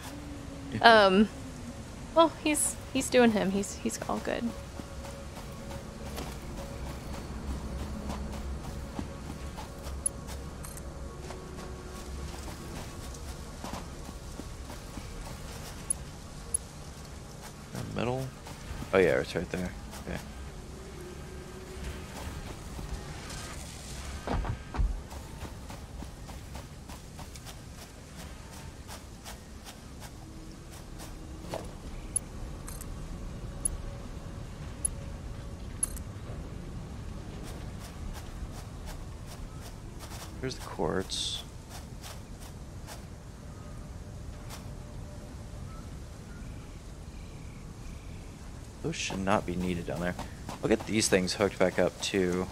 [SPEAKER 2] Well, he's doing him. He's all good.
[SPEAKER 1] the middle. Oh yeah, it's right there. Okay. Here's the quartz. Those should not be needed down there. I'll get these things hooked back up too.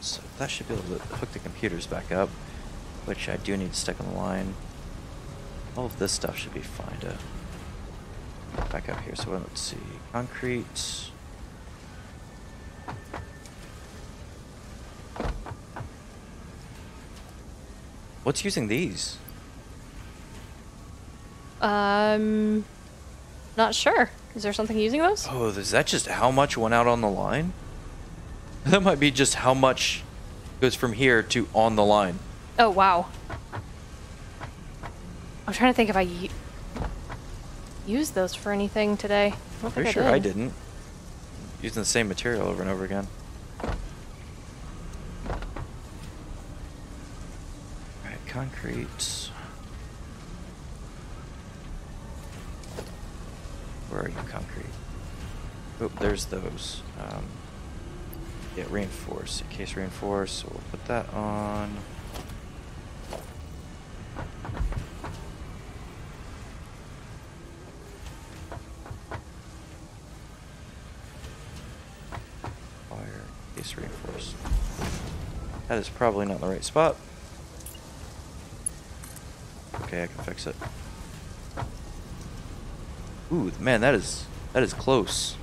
[SPEAKER 1] So that should be able to hook the computers back up, which I do need to stick on the line. All of this stuff should be fine to back up here. So let's see, concrete. What's using these?
[SPEAKER 2] Not sure. Is there something using those?
[SPEAKER 1] Oh, is that just how much went out on the line? That might be just how much goes from here to on the line.
[SPEAKER 2] Oh, wow. I'm trying to think if I used those for anything today. I don't think
[SPEAKER 1] Pretty
[SPEAKER 2] I
[SPEAKER 1] sure
[SPEAKER 2] did.
[SPEAKER 1] I didn't. Using the same material over and over again. Alright, concrete. Where are you, concrete? Oh, there's those. Yeah, reinforce. In case reinforce, so we'll put that on. Fire, case reinforce. That is probably not the right spot. Okay, I can fix it. Ooh, man, that is close.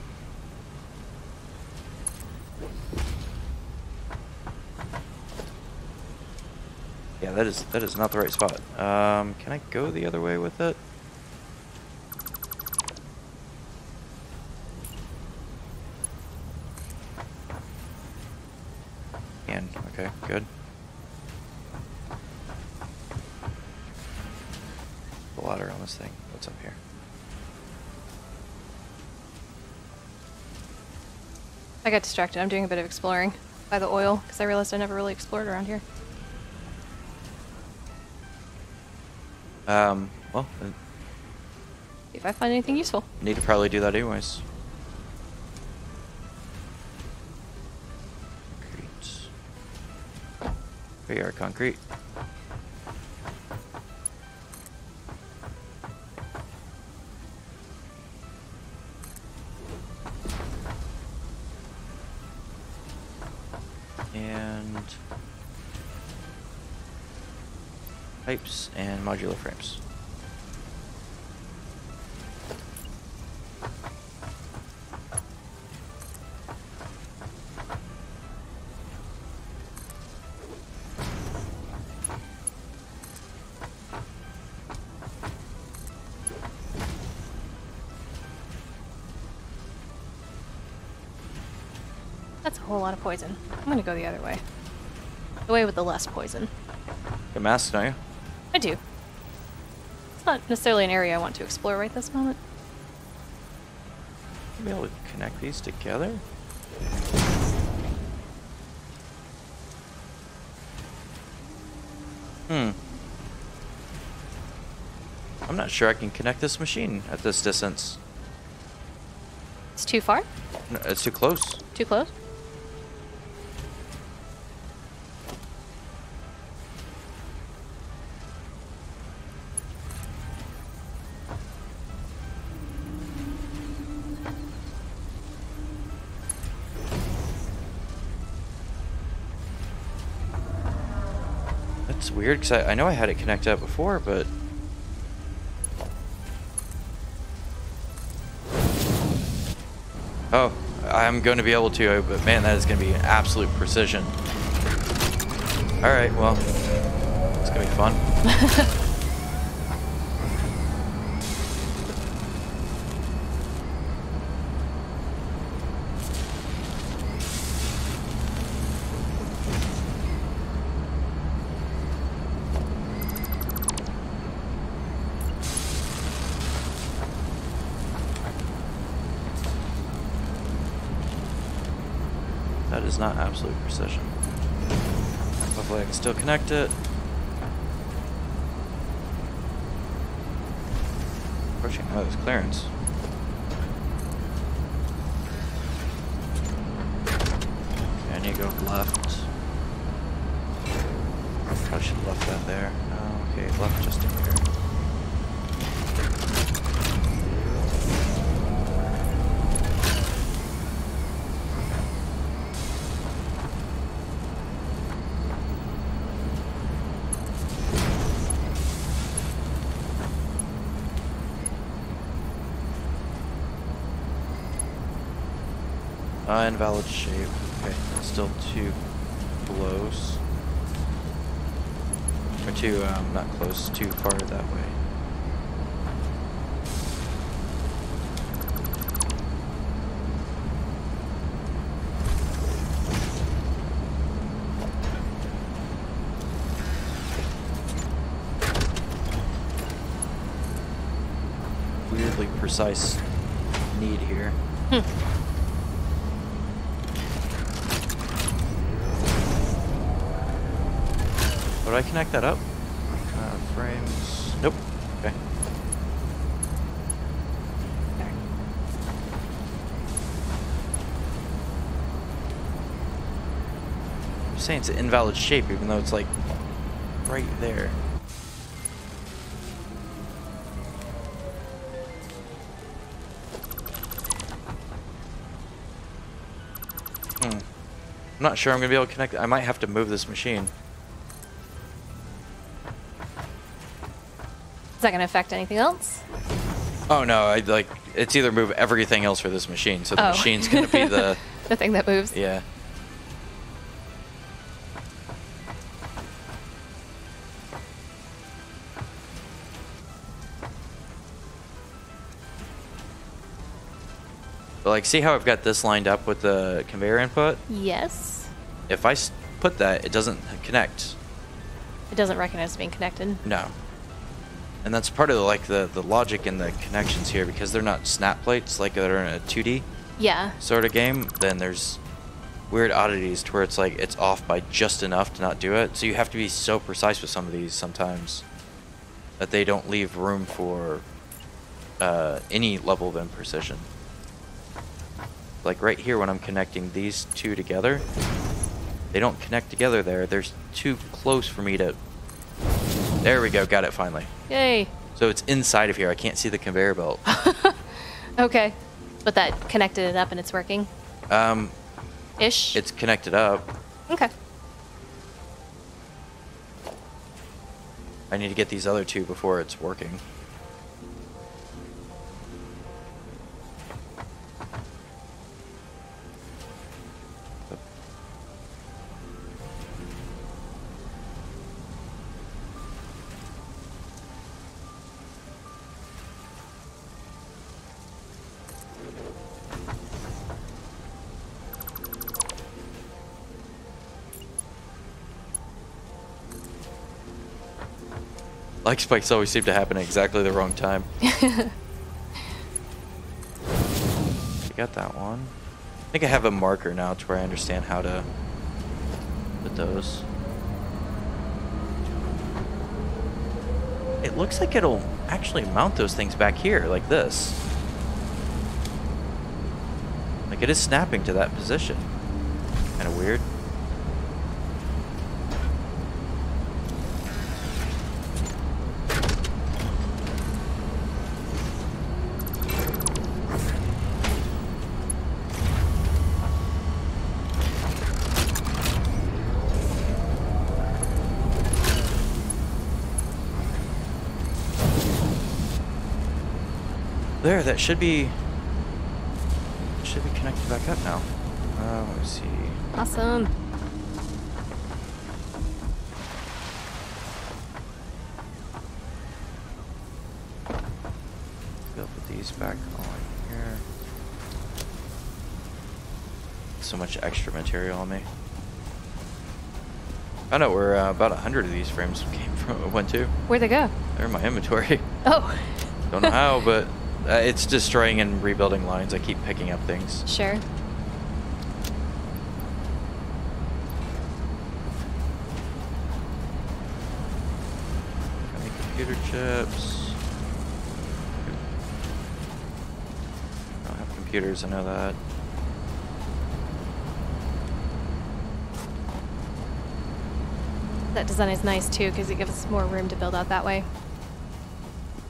[SPEAKER 1] Yeah, that is not the right spot. Can I go the other way with it? Can. Okay, good.
[SPEAKER 2] I got distracted. I'm doing a bit of exploring by the oil because I realized I never really explored around here.
[SPEAKER 1] Well,
[SPEAKER 2] See if I find anything useful.
[SPEAKER 1] need to probably do that anyways. Concrete. There you are, concrete. And pipes and modular frames.
[SPEAKER 2] That's a whole lot of poison. I'm gonna go the other way. The way with the less poison.
[SPEAKER 1] Get masked, don't you?
[SPEAKER 2] I do. It's not necessarily an area I want to explore right this moment.
[SPEAKER 1] Be able to connect these together? I'm not sure I can connect this machine at this distance.
[SPEAKER 2] It's too far?
[SPEAKER 1] No, it's too close.
[SPEAKER 2] Too close?
[SPEAKER 1] That's weird because I know I had it connected up before, but oh, I'm going to be able to, but man, that is going to be an absolute precision. All right, well, it's going to be fun. That is not absolute precision. Hopefully I can still connect it. Pushing out this clearance. Okay, I need to go left. Probably should have left that there. Oh, okay, left just in here. Invalid shape. Okay, still too close. Or too, not close, too far that way. Weirdly precise need here. Would I connect that up? Frames. Nope. Okay. I'm saying it's an invalid shape, even though it's like right there. I'm not sure I'm gonna be able to connect. I might have to move this machine.
[SPEAKER 2] Is that going to affect anything else?
[SPEAKER 1] Oh no, I like it's either move everything else for this machine, so the machine's gonna be the
[SPEAKER 2] the thing that moves.
[SPEAKER 1] Yeah. But like, see how I've got this lined up with the conveyor input?
[SPEAKER 2] Yes.
[SPEAKER 1] If I put that, it doesn't connect.
[SPEAKER 2] It doesn't recognize being connected.
[SPEAKER 1] No. And that's part of the logic in the connections here, because they're not snap plates like they're in a 2D.
[SPEAKER 2] Yeah.
[SPEAKER 1] sort of game, then there's weird oddities to where it's like it's off by just enough to not do it. So you have to be so precise with some of these sometimes that they don't leave room for any level of imprecision. Like right here when I'm connecting these two together, they don't connect together there. They're too close for me to... There we go, got it finally.
[SPEAKER 2] Yay.
[SPEAKER 1] So it's inside of here. I can't see the conveyor belt.
[SPEAKER 2] Okay. But that connected it up and it's working? Ish?
[SPEAKER 1] It's connected up.
[SPEAKER 2] Okay.
[SPEAKER 1] I need to get these other two before it's working. Like spikes always seem to happen at exactly the wrong time. You got that one. I think I have a marker now to where I understand how to put those. It looks like it'll actually mount those things back here, like this. Like it is snapping to that position. Kind of weird. There, that should be connected back up now. Let me see.
[SPEAKER 2] Awesome.
[SPEAKER 1] We'll put these back on here. So much extra material on me. I know where about 100 of these frames went to.
[SPEAKER 2] Where'd they go?
[SPEAKER 1] They're in my inventory.
[SPEAKER 2] Oh.
[SPEAKER 1] Don't know how, but it's destroying and rebuilding lines. I keep picking up things.
[SPEAKER 2] Sure.
[SPEAKER 1] Got any computer chips? I don't have computers, I know that.
[SPEAKER 2] That design is nice too because it gives us more room to build out that way.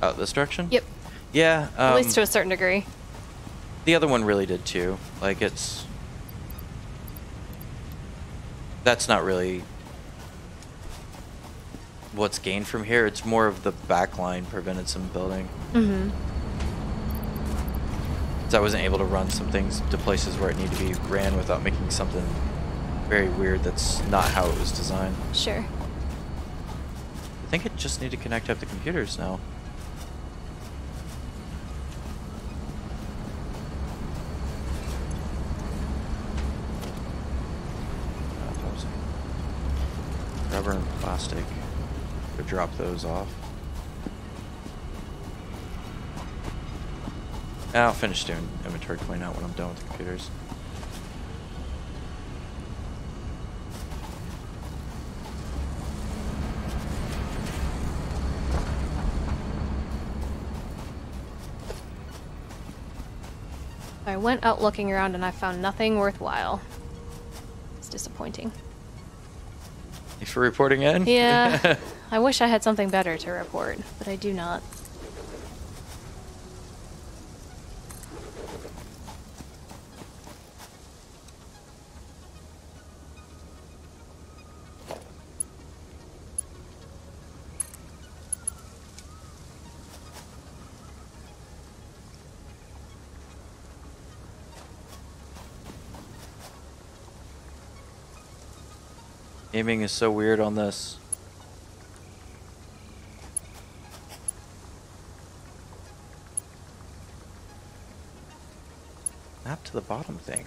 [SPEAKER 1] Out this direction?
[SPEAKER 2] Yep.
[SPEAKER 1] Yeah.
[SPEAKER 2] At least to a certain degree.
[SPEAKER 1] The other one really did too. Like it's... That's not really what's gained from here. It's more of the back line prevented some building.
[SPEAKER 2] Mm-hmm.
[SPEAKER 1] So I wasn't able to run some things to places where it needed to be ran without making something very weird that's not how it was designed.
[SPEAKER 2] Sure.
[SPEAKER 1] I think I just need to connect up the computers now. Rubber and plastic. Could drop those off. I'll finish doing inventory clean out when I'm done with the computers.
[SPEAKER 2] I went out looking around and I found nothing worthwhile. It's disappointing.
[SPEAKER 1] Thanks for reporting in.
[SPEAKER 2] Yeah. I wish I had something better to report, but I do not.
[SPEAKER 1] Aiming is so weird on this. Map to the bottom thing.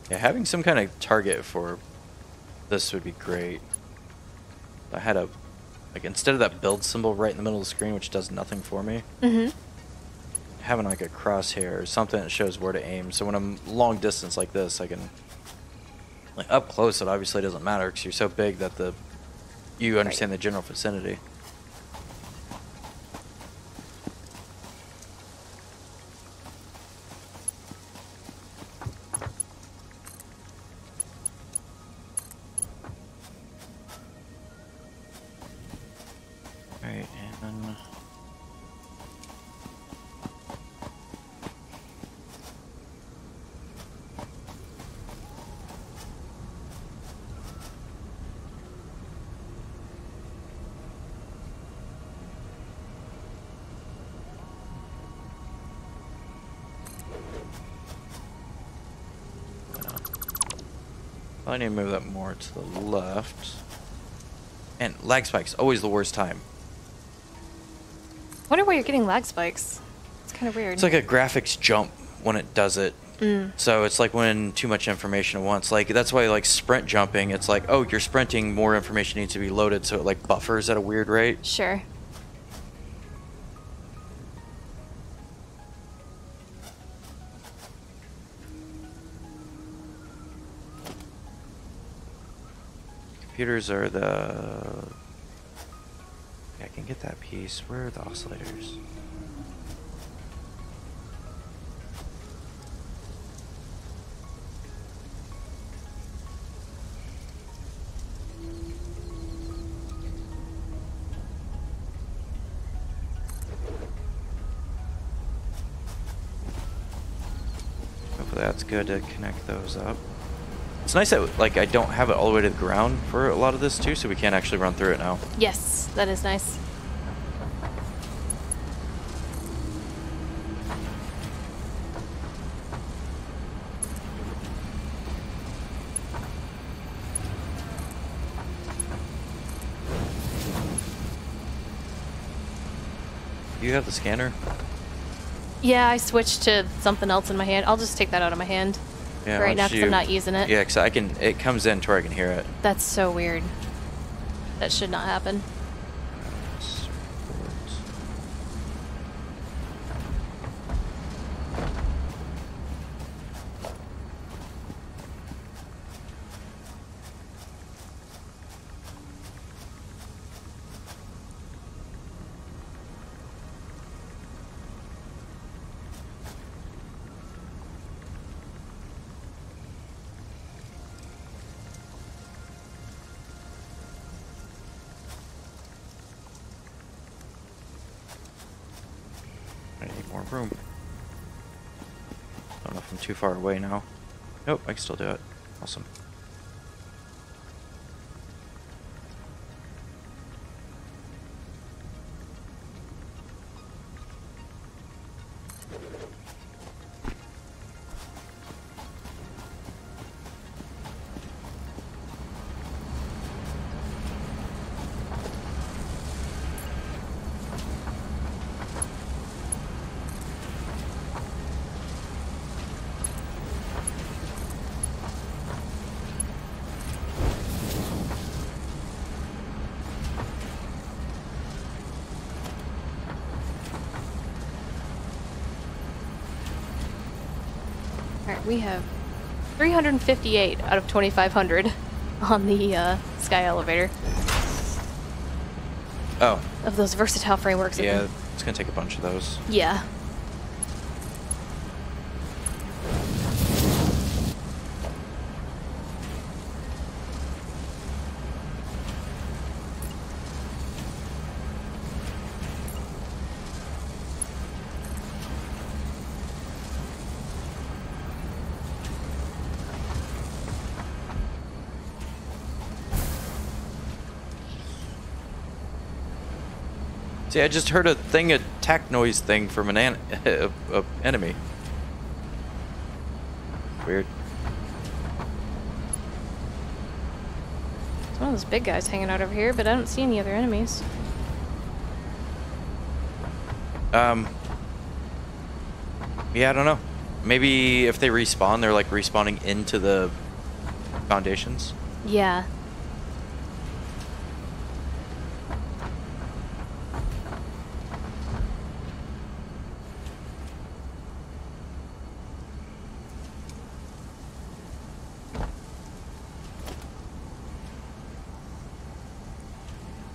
[SPEAKER 1] Yeah, having some kind of target for this would be great. I had a, like, instead of that build symbol right in the middle of the screen, which does nothing for me, having like a crosshair or something that shows where to aim. So when I'm long distance like this, I can, like, up close, it obviously doesn't matter because you're so big that you understand the general vicinity. Alright, and I need to move that more to the left. And lag spikes, always the worst time.
[SPEAKER 2] Wonder why you're getting lag spikes. It's kind of weird.
[SPEAKER 1] It's like a graphics jump when it does it. So it's like when too much information at once. Like that's why like sprint jumping, it's like, oh, you're sprinting, more information needs to be loaded, so it like buffers at a weird rate.
[SPEAKER 2] Sure.
[SPEAKER 1] Computers are the... Yeah, I can get that piece. Where are the oscillators? Hopefully that's good to connect those up. It's nice that like I don't have it all the way to the ground for a lot of this too, so we can't actually run through it now.
[SPEAKER 2] Yes, that is nice.
[SPEAKER 1] You have the scanner?
[SPEAKER 2] Yeah, I switched to something else in my hand. I'll just take that out of my hand
[SPEAKER 1] Yeah,
[SPEAKER 2] right now because I'm not using it.
[SPEAKER 1] Yeah, because I can. It comes in to where I can hear it.
[SPEAKER 2] That's so weird. That should not happen.
[SPEAKER 1] I need more room. Don't know if I'm too far away now. Nope, I can still do it. Awesome.
[SPEAKER 2] Alright, we have 358 out of 2,500 on the Sky Elevator.
[SPEAKER 1] Oh.
[SPEAKER 2] Of those versatile frameworks.
[SPEAKER 1] Yeah, it's gonna take a bunch of those.
[SPEAKER 2] Yeah.
[SPEAKER 1] See, I just heard a attack noise thing from an enemy. Weird.
[SPEAKER 2] There's one of those big guys hanging out over here, but I don't see any other enemies.
[SPEAKER 1] Yeah, I don't know. Maybe if they respawn, they're like respawning into the foundations.
[SPEAKER 2] Yeah.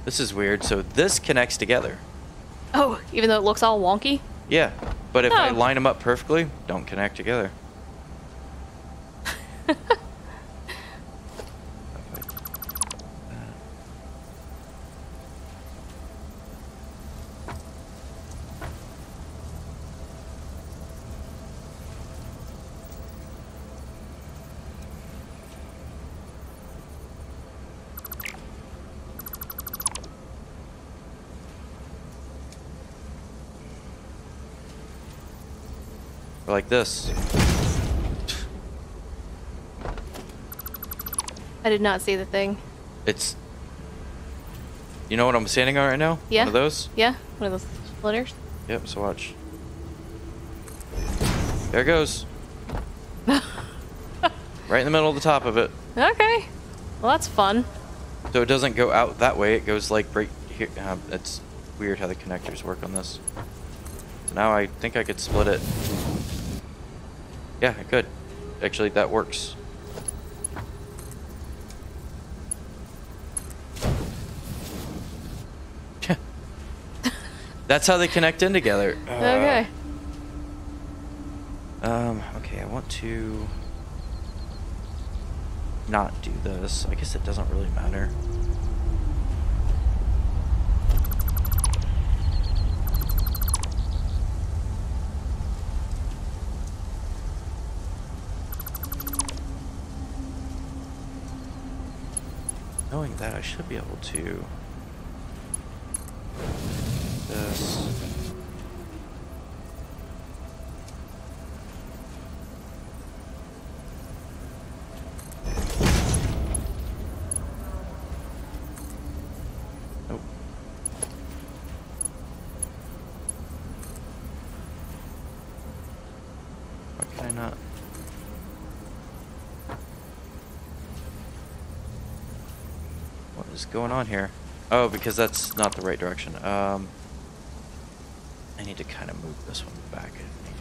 [SPEAKER 1] This is weird. So this connects together.
[SPEAKER 2] Oh, even though it looks all wonky?
[SPEAKER 1] Yeah, but if I
[SPEAKER 2] Oh.
[SPEAKER 1] line them up perfectly, don't connect together. Like this.
[SPEAKER 2] I did not see the thing.
[SPEAKER 1] It's... You know what I'm standing on right now?
[SPEAKER 2] Yeah.
[SPEAKER 1] One of those?
[SPEAKER 2] Yeah, one of those splitters.
[SPEAKER 1] Yep, so watch. There it goes. Right in the middle of the top of it.
[SPEAKER 2] Okay. Well, that's fun.
[SPEAKER 1] So it doesn't go out that way, it goes like right here. It's weird how the connectors work on this. So now I think I could split it. Yeah, I could. Actually, that works. That's how they connect in together.
[SPEAKER 2] Okay.
[SPEAKER 1] Okay, I want to not do this. I guess it doesn't really matter. Knowing that, I should be able to this. Nope. Why can I not? What is going on here? Oh, because that's not the right direction. I need to kind of move this one back, I think.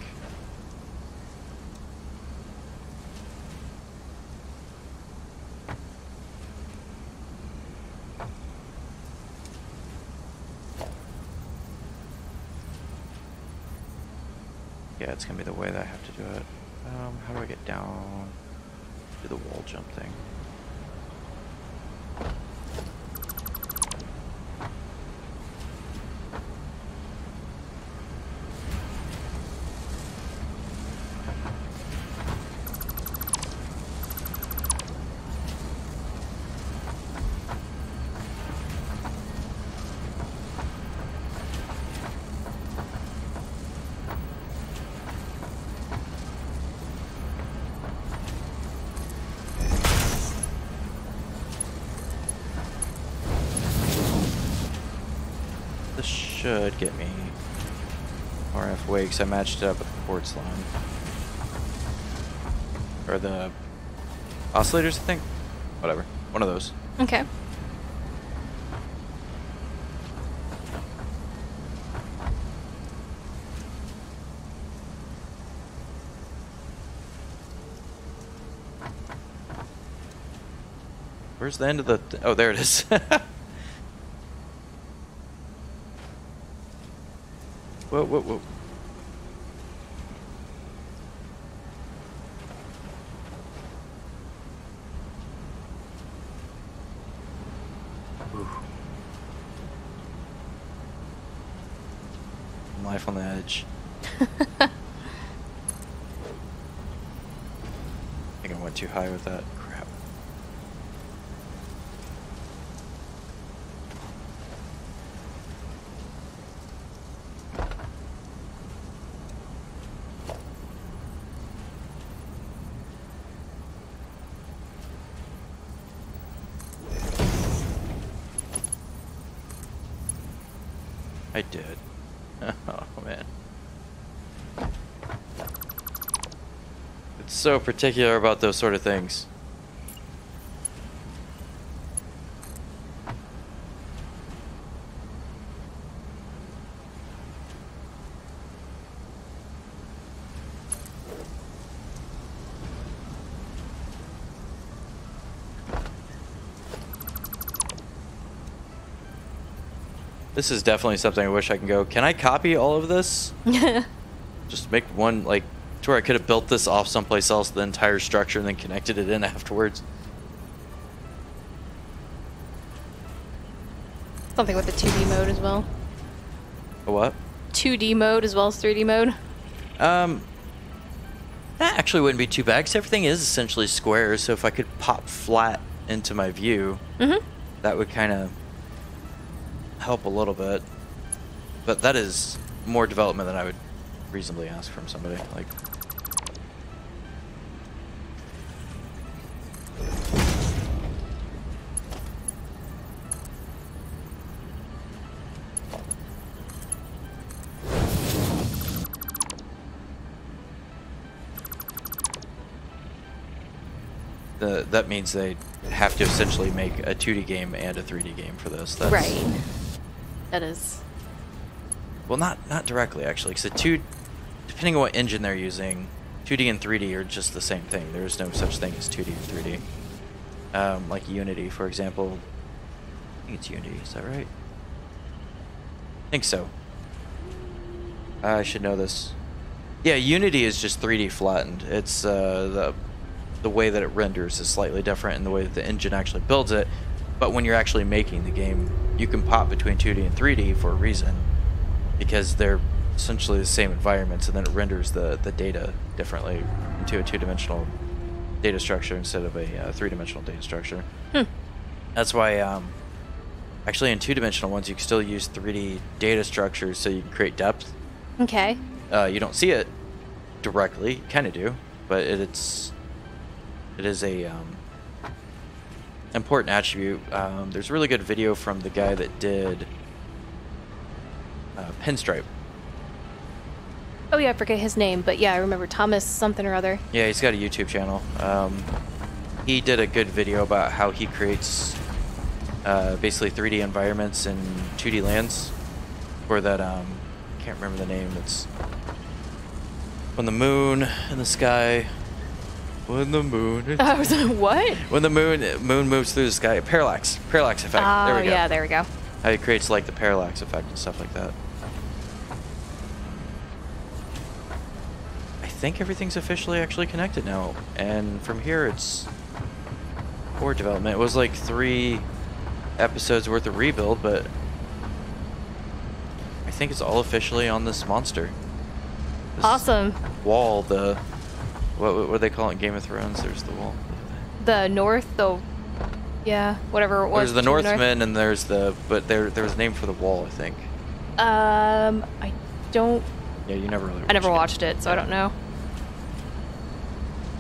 [SPEAKER 1] Yeah, it's gonna be the way that I have to do it. How do I get down? Do the wall jump thing. This should get me far enough away because I matched it up with the quartz line. Or the oscillators, I think? Whatever. One of those.
[SPEAKER 2] Okay.
[SPEAKER 1] Where's the end of the... oh, there it is. Whoa, whoa, whoa. Ooh. Life on the edge. I think I went too high with that. Crap. I did. Oh, man. So particular about those sort of things. This is definitely something I wish I can go. Can I copy all of this? Just make one, like, to where I could have built this off someplace else, the entire structure, and then connected it in afterwards.
[SPEAKER 2] Something with the 2D mode as well.
[SPEAKER 1] A what?
[SPEAKER 2] 2D mode as well as 3D mode.
[SPEAKER 1] That actually wouldn't be too bad, because everything is essentially square, so if I could pop flat into my view, that would kind of help a little bit. But that is more development than I would reasonably ask from somebody. Like, that means they have to essentially make a 2D game and a 3D game for this. That's,
[SPEAKER 2] right. That is.
[SPEAKER 1] Well, not directly, actually, because depending on what engine they're using, 2D and 3D are just the same thing. There is no such thing as 2D and 3D. Like Unity, for example. I think it's Unity, is that right? I think so. I should know this. Yeah, Unity is just 3D flattened. It's the way that it renders is slightly different in the way that the engine actually builds it. But when you're actually making the game, you can pop between 2D and 3D for a reason, because they're essentially the same environments, and then it renders the data differently into a two-dimensional data structure instead of a three-dimensional data structure. That's why actually in two-dimensional ones you can still use 3D data structures so you can create depth.
[SPEAKER 2] Okay.
[SPEAKER 1] You don't see it directly, you kind of do, but it is a important attribute. There's a really good video from the guy that did Pinstripe.
[SPEAKER 2] Oh yeah, I forget his name, but yeah, I remember Thomas something or other.
[SPEAKER 1] Yeah, he's got a YouTube channel. He did a good video about how he creates basically 3D environments in 2D lands for that, I can't remember the name. It's when the moon in the sky. When the moon.
[SPEAKER 2] I was like, what?
[SPEAKER 1] When the moon moves through the sky. Parallax effect. There we go.
[SPEAKER 2] Yeah, there we go.
[SPEAKER 1] How it creates like the parallax effect and stuff like that. I think everything's officially actually connected now, and from here it's core development. It was like 3 episodes worth of rebuild, but I think it's all officially on this monster. This
[SPEAKER 2] Awesome.
[SPEAKER 1] Wall, what do they call it in Game of Thrones? There's the wall.
[SPEAKER 2] The North, yeah, whatever it was.
[SPEAKER 1] There's the Northmen, and there's but there was a name for the wall, I think.
[SPEAKER 2] I don't.
[SPEAKER 1] Yeah, you never really.
[SPEAKER 2] I never watched it, so I don't know.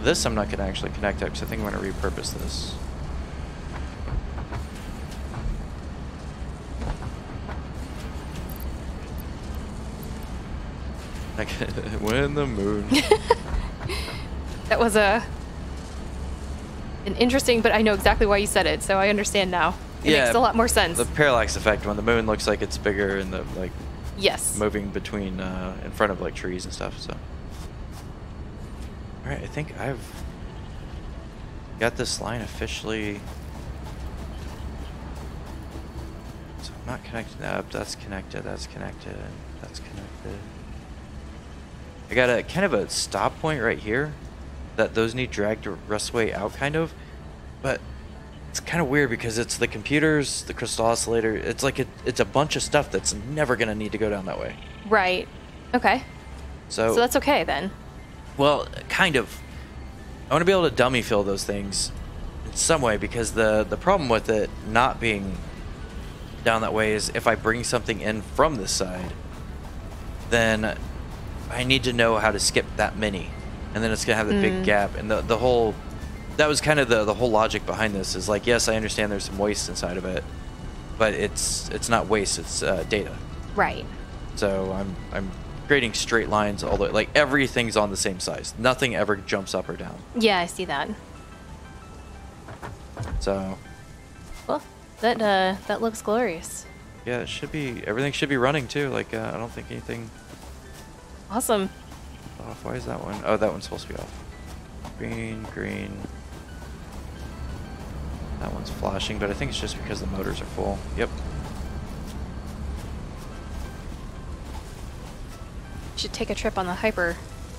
[SPEAKER 1] This I'm not gonna actually connect up, because I think I'm gonna repurpose this. Like, when the moon.
[SPEAKER 2] That was an interesting, but I know exactly why you said it, so I understand now. It makes a lot more sense.
[SPEAKER 1] The parallax effect, when the moon looks like it's bigger and the like.
[SPEAKER 2] Yes.
[SPEAKER 1] Moving between in front of like trees and stuff. So. All right, I think I've got this line officially. So I'm not connected up. That's connected. That's connected. That's connected. I got a kind of a stop point right here that those need dragged the rest way out, kind of. But it's kind of weird because it's the computers, the crystal oscillator. It's like it's a bunch of stuff that's never gonna need to go down that way.
[SPEAKER 2] Right. Okay.
[SPEAKER 1] So
[SPEAKER 2] that's okay then.
[SPEAKER 1] Well, kind of. I want to be able to dummy fill those things in some way, because the problem with it not being down that way is if I bring something in from this side, then I need to know how to skip that many, and then it's gonna have the big gap. And the whole, that was kind of the whole logic behind this, is like, yes, I understand there's some waste inside of it, but it's not waste, it's data.
[SPEAKER 2] Right.
[SPEAKER 1] So I'm creating straight lines all the like everything's on the same size. Nothing ever jumps up or down.
[SPEAKER 2] Yeah, I see that.
[SPEAKER 1] So
[SPEAKER 2] Well, that looks glorious.
[SPEAKER 1] yeah, it should be everything should be running too. Like I don't think anything
[SPEAKER 2] Awesome.
[SPEAKER 1] off. Why is that one? Oh, that one's supposed to be off. Green, green. That one's flashing, but I think it's just because the motors are full. Yep.
[SPEAKER 2] You should take a trip on the hyper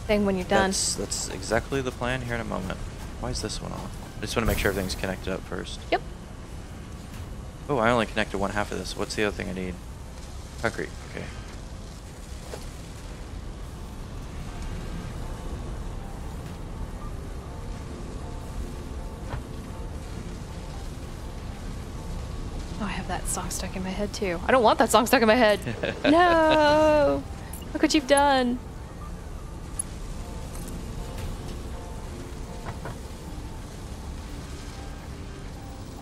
[SPEAKER 2] thing when you're done.
[SPEAKER 1] That's exactly the plan here in a moment. Why is this one off? I just want to make sure everything's connected up first.
[SPEAKER 2] Yep.
[SPEAKER 1] Oh, I only connected one half of this. What's the other thing I need? Concrete. Okay.
[SPEAKER 2] Oh, I have that song stuck in my head too. I don't want that song stuck in my head. No! Look what you've done.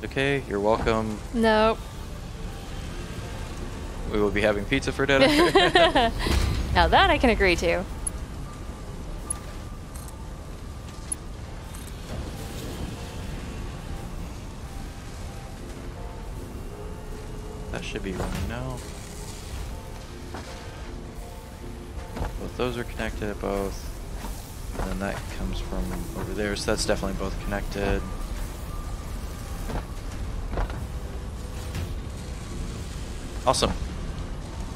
[SPEAKER 1] Okay, you're welcome.
[SPEAKER 2] No.
[SPEAKER 1] We will be having pizza for dinner.
[SPEAKER 2] Now that I can agree to.
[SPEAKER 1] That should be running now. Both those are connected, both. And then that comes from over there, so that's definitely both connected. Awesome.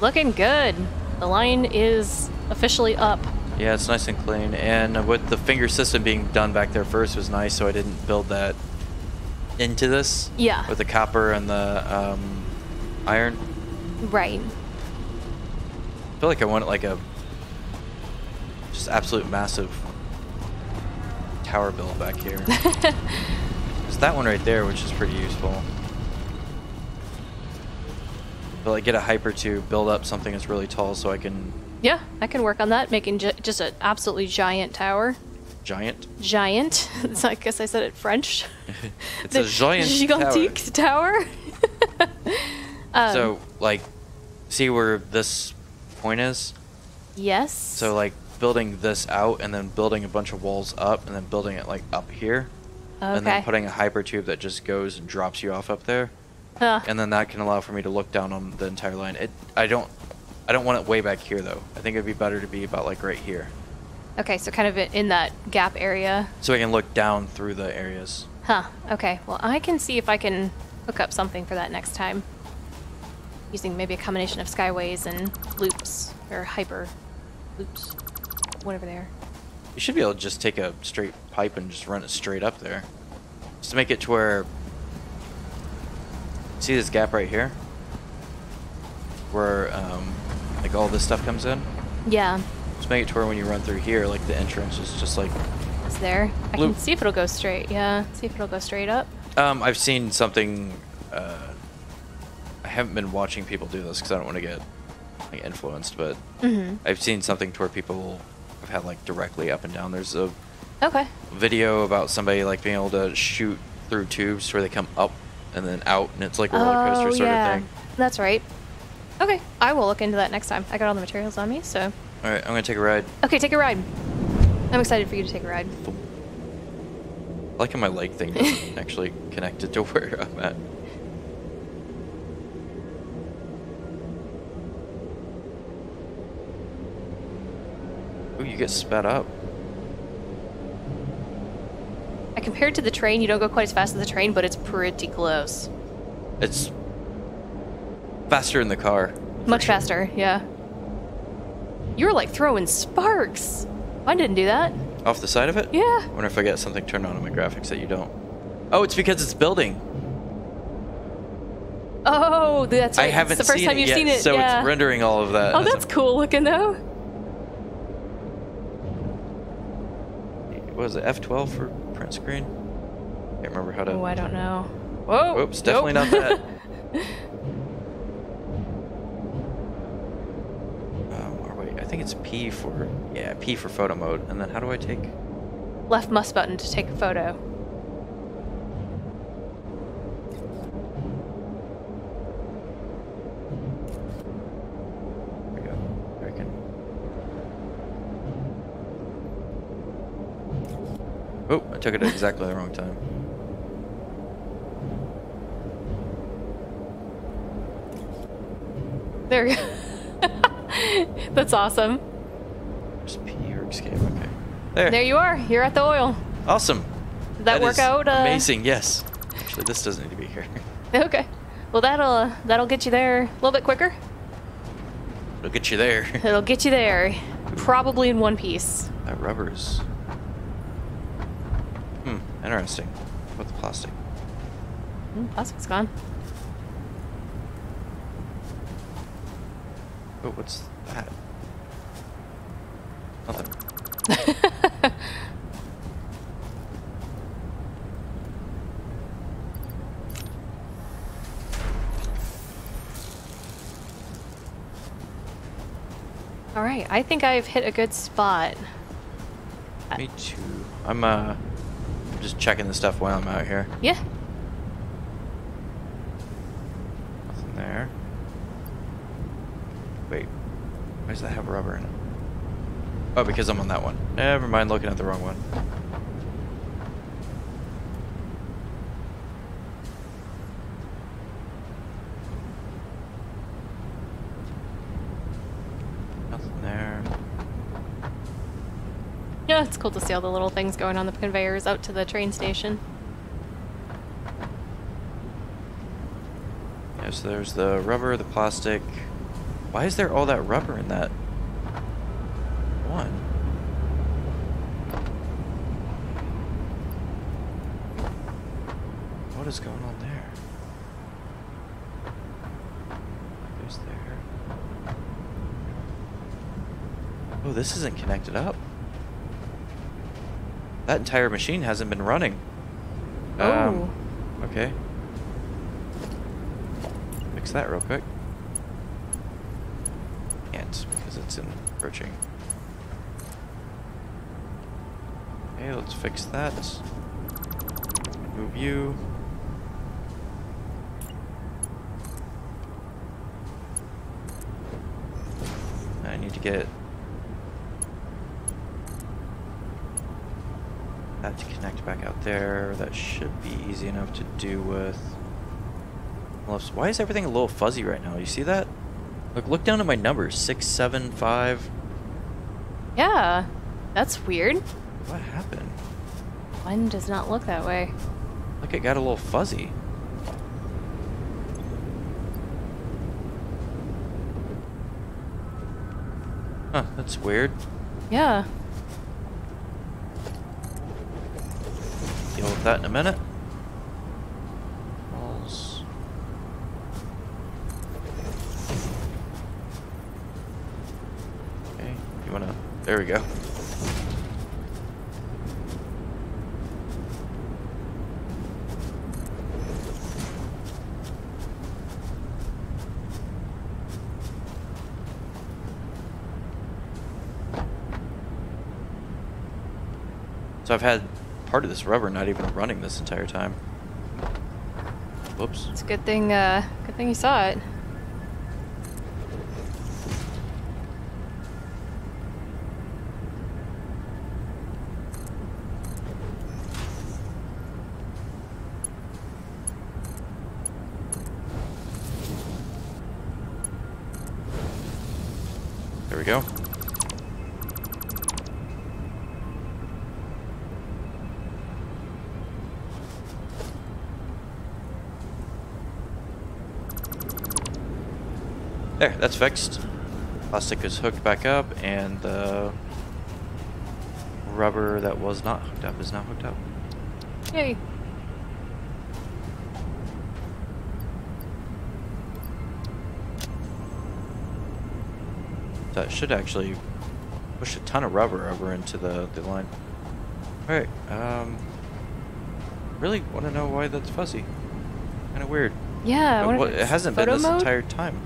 [SPEAKER 2] Looking good. The line is officially up.
[SPEAKER 1] Yeah, it's nice and clean. And with the finger system being done back there first was nice, so I didn't build that into this.
[SPEAKER 2] Yeah.
[SPEAKER 1] With the copper and the iron.
[SPEAKER 2] Right.
[SPEAKER 1] I feel like I want like a just absolute massive tower build back here. There's that one right there, which is pretty useful. But like get a hypertube, build up something that's really tall so I can...
[SPEAKER 2] Yeah, I can work on that, making just an absolutely giant tower.
[SPEAKER 1] Giant?
[SPEAKER 2] Giant. So I guess I said it French.
[SPEAKER 1] It's a giant
[SPEAKER 2] gigantique tower.
[SPEAKER 1] So, like, see where this point is?
[SPEAKER 2] Yes.
[SPEAKER 1] So, like, building this out and then building a bunch of walls up and then building it, like, up here.
[SPEAKER 2] Okay.
[SPEAKER 1] And then putting a hypertube that just goes and drops you off up there.
[SPEAKER 2] Huh.
[SPEAKER 1] And then that can allow for me to look down on the entire line. I don't want it way back here, though. I think it'd be better to be about, like, right here.
[SPEAKER 2] Okay, so kind of in that gap area.
[SPEAKER 1] So I can look down through the areas.
[SPEAKER 2] Huh. Okay. Well, I can see if I can hook up something for that next time. Using maybe a combination of skyways and loops, or hyper loops, whatever they are.
[SPEAKER 1] You should be able to just take a straight pipe and just run it straight up there. Just to make it to where... See this gap right here? Where, like, all this stuff comes in?
[SPEAKER 2] Yeah.
[SPEAKER 1] Just make it to where when you run through here, like, the entrance is just, like...
[SPEAKER 2] It's there. I
[SPEAKER 1] Loop.
[SPEAKER 2] can see if it'll go straight. Yeah, see if it'll go straight up.
[SPEAKER 1] I've seen something... I haven't been watching people do this because I don't want to get, like, influenced, but... I've seen something to where people have had, like, directly up and down. There's a
[SPEAKER 2] Okay.
[SPEAKER 1] video about somebody, like, being able to shoot through tubes where they come up and then out, and it's like a roller coaster sort of thing.
[SPEAKER 2] That's right. Okay, I will look into that next time. I got all the materials on me, so...
[SPEAKER 1] Alright, I'm gonna take a ride.
[SPEAKER 2] Okay, take a ride. I'm excited for you to take a ride.
[SPEAKER 1] I like how my leg thing doesn't actually connect it to where I'm at. Ooh, you get sped up.
[SPEAKER 2] Compared to the train, you don't go quite as fast as the train, but it's pretty close.
[SPEAKER 1] It's faster in the car.
[SPEAKER 2] Much faster, yeah. You were like throwing sparks. Mine didn't do that.
[SPEAKER 1] Off the side of it?
[SPEAKER 2] Yeah.
[SPEAKER 1] I wonder if I get something turned on in my graphics that you don't. Oh, it's because it's building.
[SPEAKER 2] Oh, that's right.
[SPEAKER 1] I haven't
[SPEAKER 2] it's the first
[SPEAKER 1] seen
[SPEAKER 2] time
[SPEAKER 1] it
[SPEAKER 2] you've
[SPEAKER 1] yet,
[SPEAKER 2] seen it.
[SPEAKER 1] so
[SPEAKER 2] yeah.
[SPEAKER 1] it's rendering all of that.
[SPEAKER 2] Oh, that's cool looking though.
[SPEAKER 1] What is it, F12 for print screen? Can't remember how to...
[SPEAKER 2] Oh, I don't know. Whoa!
[SPEAKER 1] Oops, definitely
[SPEAKER 2] nope.
[SPEAKER 1] not that. Or wait, I think it's P for... Yeah, P for photo mode. And then how do I take...
[SPEAKER 2] Left mouse button to take a photo.
[SPEAKER 1] There we go. There I can... Oh, I took it at exactly the wrong time.
[SPEAKER 2] There you go. That's awesome.
[SPEAKER 1] Just P or escape. Okay. There.
[SPEAKER 2] There you are. You're at the oil.
[SPEAKER 1] Awesome.
[SPEAKER 2] Did that work
[SPEAKER 1] is
[SPEAKER 2] out?
[SPEAKER 1] Amazing. Yes. Actually, this doesn't need to be here.
[SPEAKER 2] Okay. Well, that'll get you there a little bit quicker.
[SPEAKER 1] It'll get you there.
[SPEAKER 2] It'll get you there, probably in one piece.
[SPEAKER 1] That rubber's. Interesting. What's the plastic?
[SPEAKER 2] Plastic's gone.
[SPEAKER 1] Oh, what's that? Nothing.
[SPEAKER 2] All right, I think I've hit a good spot.
[SPEAKER 1] Me too. I'm just checking the stuff while I'm out here.
[SPEAKER 2] Yeah.
[SPEAKER 1] Nothing there. Wait, why does that have rubber in it? Oh, because I'm on that one. Never mind, looking at the wrong one. Nothing there.
[SPEAKER 2] Yeah, it's cool to see all the little things going on the conveyors out to the train station.
[SPEAKER 1] Yeah, so there's the rubber, the plastic. Why is there all that rubber in that one? What is going on there? There's there. Oh, this isn't connected up. That entire machine hasn't been running.
[SPEAKER 2] Oh.
[SPEAKER 1] Okay. Fix that real quick. Can't because it's encroaching. Okay, let's fix that. Move you. I need to get that to connect back out there. That should be easy enough to do with. Why is everything a little fuzzy right now? You see that? Look down at my numbers. 6, 7, 5.
[SPEAKER 2] Yeah, that's weird.
[SPEAKER 1] What happened?
[SPEAKER 2] Mine does not look that way.
[SPEAKER 1] Look, it got a little fuzzy. Huh, that's weird.
[SPEAKER 2] Yeah.
[SPEAKER 1] Deal with that in a minute. Walls. Okay, you wanna... There we go. So I've had part of this rubber not even running this entire time. Whoops.
[SPEAKER 2] It's a good thing you saw it.
[SPEAKER 1] There we go. There, that's fixed. Plastic is hooked back up, and the rubber that was not hooked up is now hooked up.
[SPEAKER 2] Yay.
[SPEAKER 1] That should actually push a ton of rubber over into the line. Alright, really want to know why that's fuzzy. Kind of weird.
[SPEAKER 2] Yeah, I wonder
[SPEAKER 1] But
[SPEAKER 2] if
[SPEAKER 1] it
[SPEAKER 2] it's
[SPEAKER 1] hasn't been
[SPEAKER 2] photo
[SPEAKER 1] this
[SPEAKER 2] mode?
[SPEAKER 1] entire time.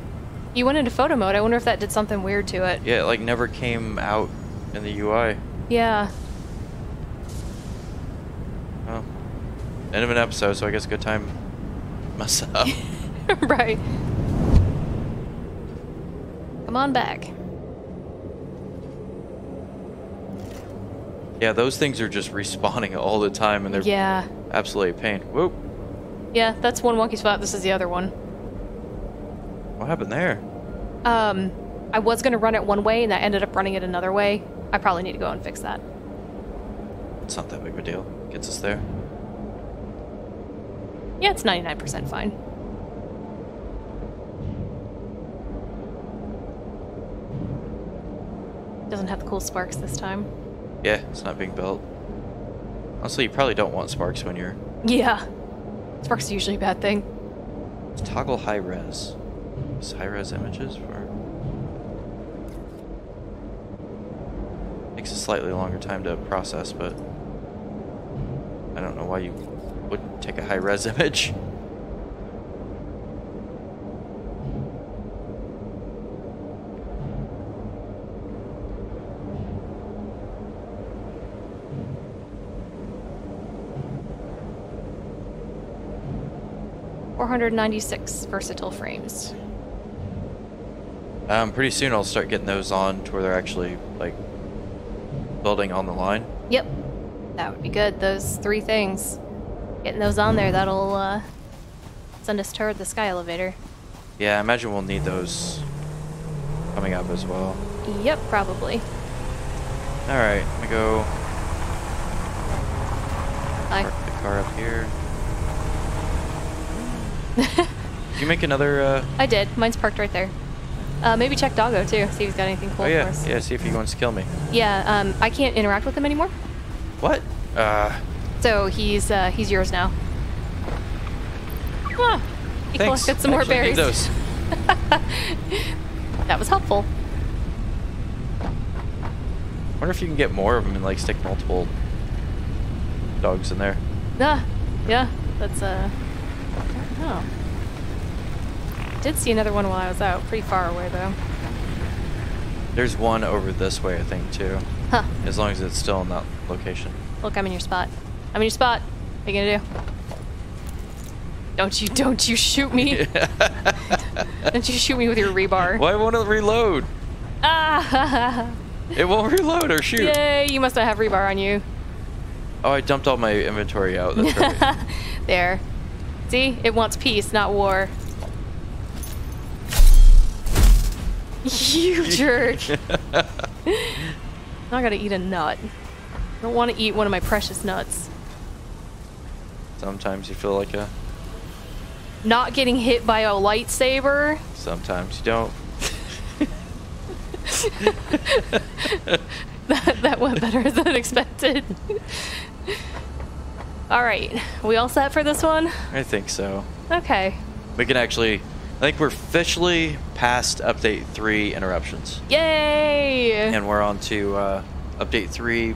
[SPEAKER 2] You went into photo mode. I wonder if that did something weird to it.
[SPEAKER 1] Yeah, it like never came out in the UI.
[SPEAKER 2] Yeah.
[SPEAKER 1] Well, end of an episode, so I guess good time to mess up.
[SPEAKER 2] Right. Come on back.
[SPEAKER 1] Yeah, those things are just respawning all the time, and they're
[SPEAKER 2] Yeah.
[SPEAKER 1] absolutely a pain. Whoop.
[SPEAKER 2] Yeah, that's one wonky spot. This is the other one.
[SPEAKER 1] What happened there?
[SPEAKER 2] I was going to run it one way, and I ended up running it another way. I probably need to go and fix that.
[SPEAKER 1] It's not that big of a deal. Gets us there.
[SPEAKER 2] Yeah, it's 99% fine. Doesn't have the cool sparks this time.
[SPEAKER 1] Yeah, it's not being built. Honestly, you probably don't want sparks when you're...
[SPEAKER 2] Yeah. Sparks is usually a bad thing.
[SPEAKER 1] Let's toggle high res. Is high res images for... Takes a slightly longer time to process, but... I don't know why you wouldn't take a high res image.
[SPEAKER 2] $496 versatile frames.
[SPEAKER 1] Pretty soon I'll start getting those on to where they're actually, like, building on the line.
[SPEAKER 2] Yep. That would be good. Those 3 things. Getting those on there, that'll send us toward the sky elevator.
[SPEAKER 1] Yeah, I imagine we'll need those coming up as well.
[SPEAKER 2] Yep, probably.
[SPEAKER 1] Alright, I'm gonna go
[SPEAKER 2] Hi.
[SPEAKER 1] park the car up here. Did you make another,
[SPEAKER 2] I did. Mine's parked right there. Maybe check Doggo, too. See if he's got anything cool
[SPEAKER 1] Oh yeah,
[SPEAKER 2] for us.
[SPEAKER 1] yeah, see if he wants to kill me.
[SPEAKER 2] Yeah, I can't interact with him anymore.
[SPEAKER 1] What?
[SPEAKER 2] So he's yours now. Ah, he
[SPEAKER 1] Thanks.
[SPEAKER 2] collected some more
[SPEAKER 1] Actually
[SPEAKER 2] berries.
[SPEAKER 1] need those.
[SPEAKER 2] That was helpful.
[SPEAKER 1] Wonder if you can get more of them and like stick multiple dogs in there.
[SPEAKER 2] Ah, yeah, that's I don't know. Did see another one while I was out. Pretty far away though.
[SPEAKER 1] There's one over this way, I think, too.
[SPEAKER 2] Huh.
[SPEAKER 1] As long as it's still in that location.
[SPEAKER 2] Look, I'm in your spot. I'm in your spot. What are you gonna do? Don't you shoot me. Don't you shoot me with your rebar.
[SPEAKER 1] Why won't it reload?
[SPEAKER 2] Ah!
[SPEAKER 1] It won't reload or shoot.
[SPEAKER 2] Yay, you must not have rebar on you.
[SPEAKER 1] Oh, I dumped all my inventory out. That's right.
[SPEAKER 2] There. See? It wants peace, not war. You jerk. Now I gotta eat a nut. I don't want to eat one of my precious nuts.
[SPEAKER 1] Sometimes you feel like a...
[SPEAKER 2] Not getting hit by a lightsaber.
[SPEAKER 1] Sometimes you don't.
[SPEAKER 2] that went better than expected. Alright, we all set for this one?
[SPEAKER 1] I think so.
[SPEAKER 2] Okay.
[SPEAKER 1] We can actually... I think we're officially past Update 3 interruptions.
[SPEAKER 2] Yay!
[SPEAKER 1] And we're on to Update 3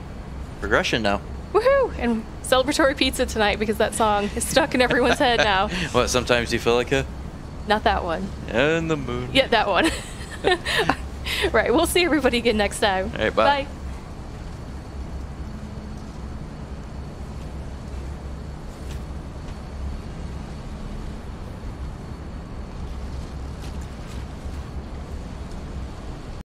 [SPEAKER 1] progression now.
[SPEAKER 2] Woohoo! And celebratory pizza tonight because that song is stuck in everyone's head now.
[SPEAKER 1] What, sometimes you feel like a...
[SPEAKER 2] Not that one.
[SPEAKER 1] In the moon.
[SPEAKER 2] Yeah, that one. Right, we'll see everybody again next time.
[SPEAKER 1] All right, bye.
[SPEAKER 2] Bye.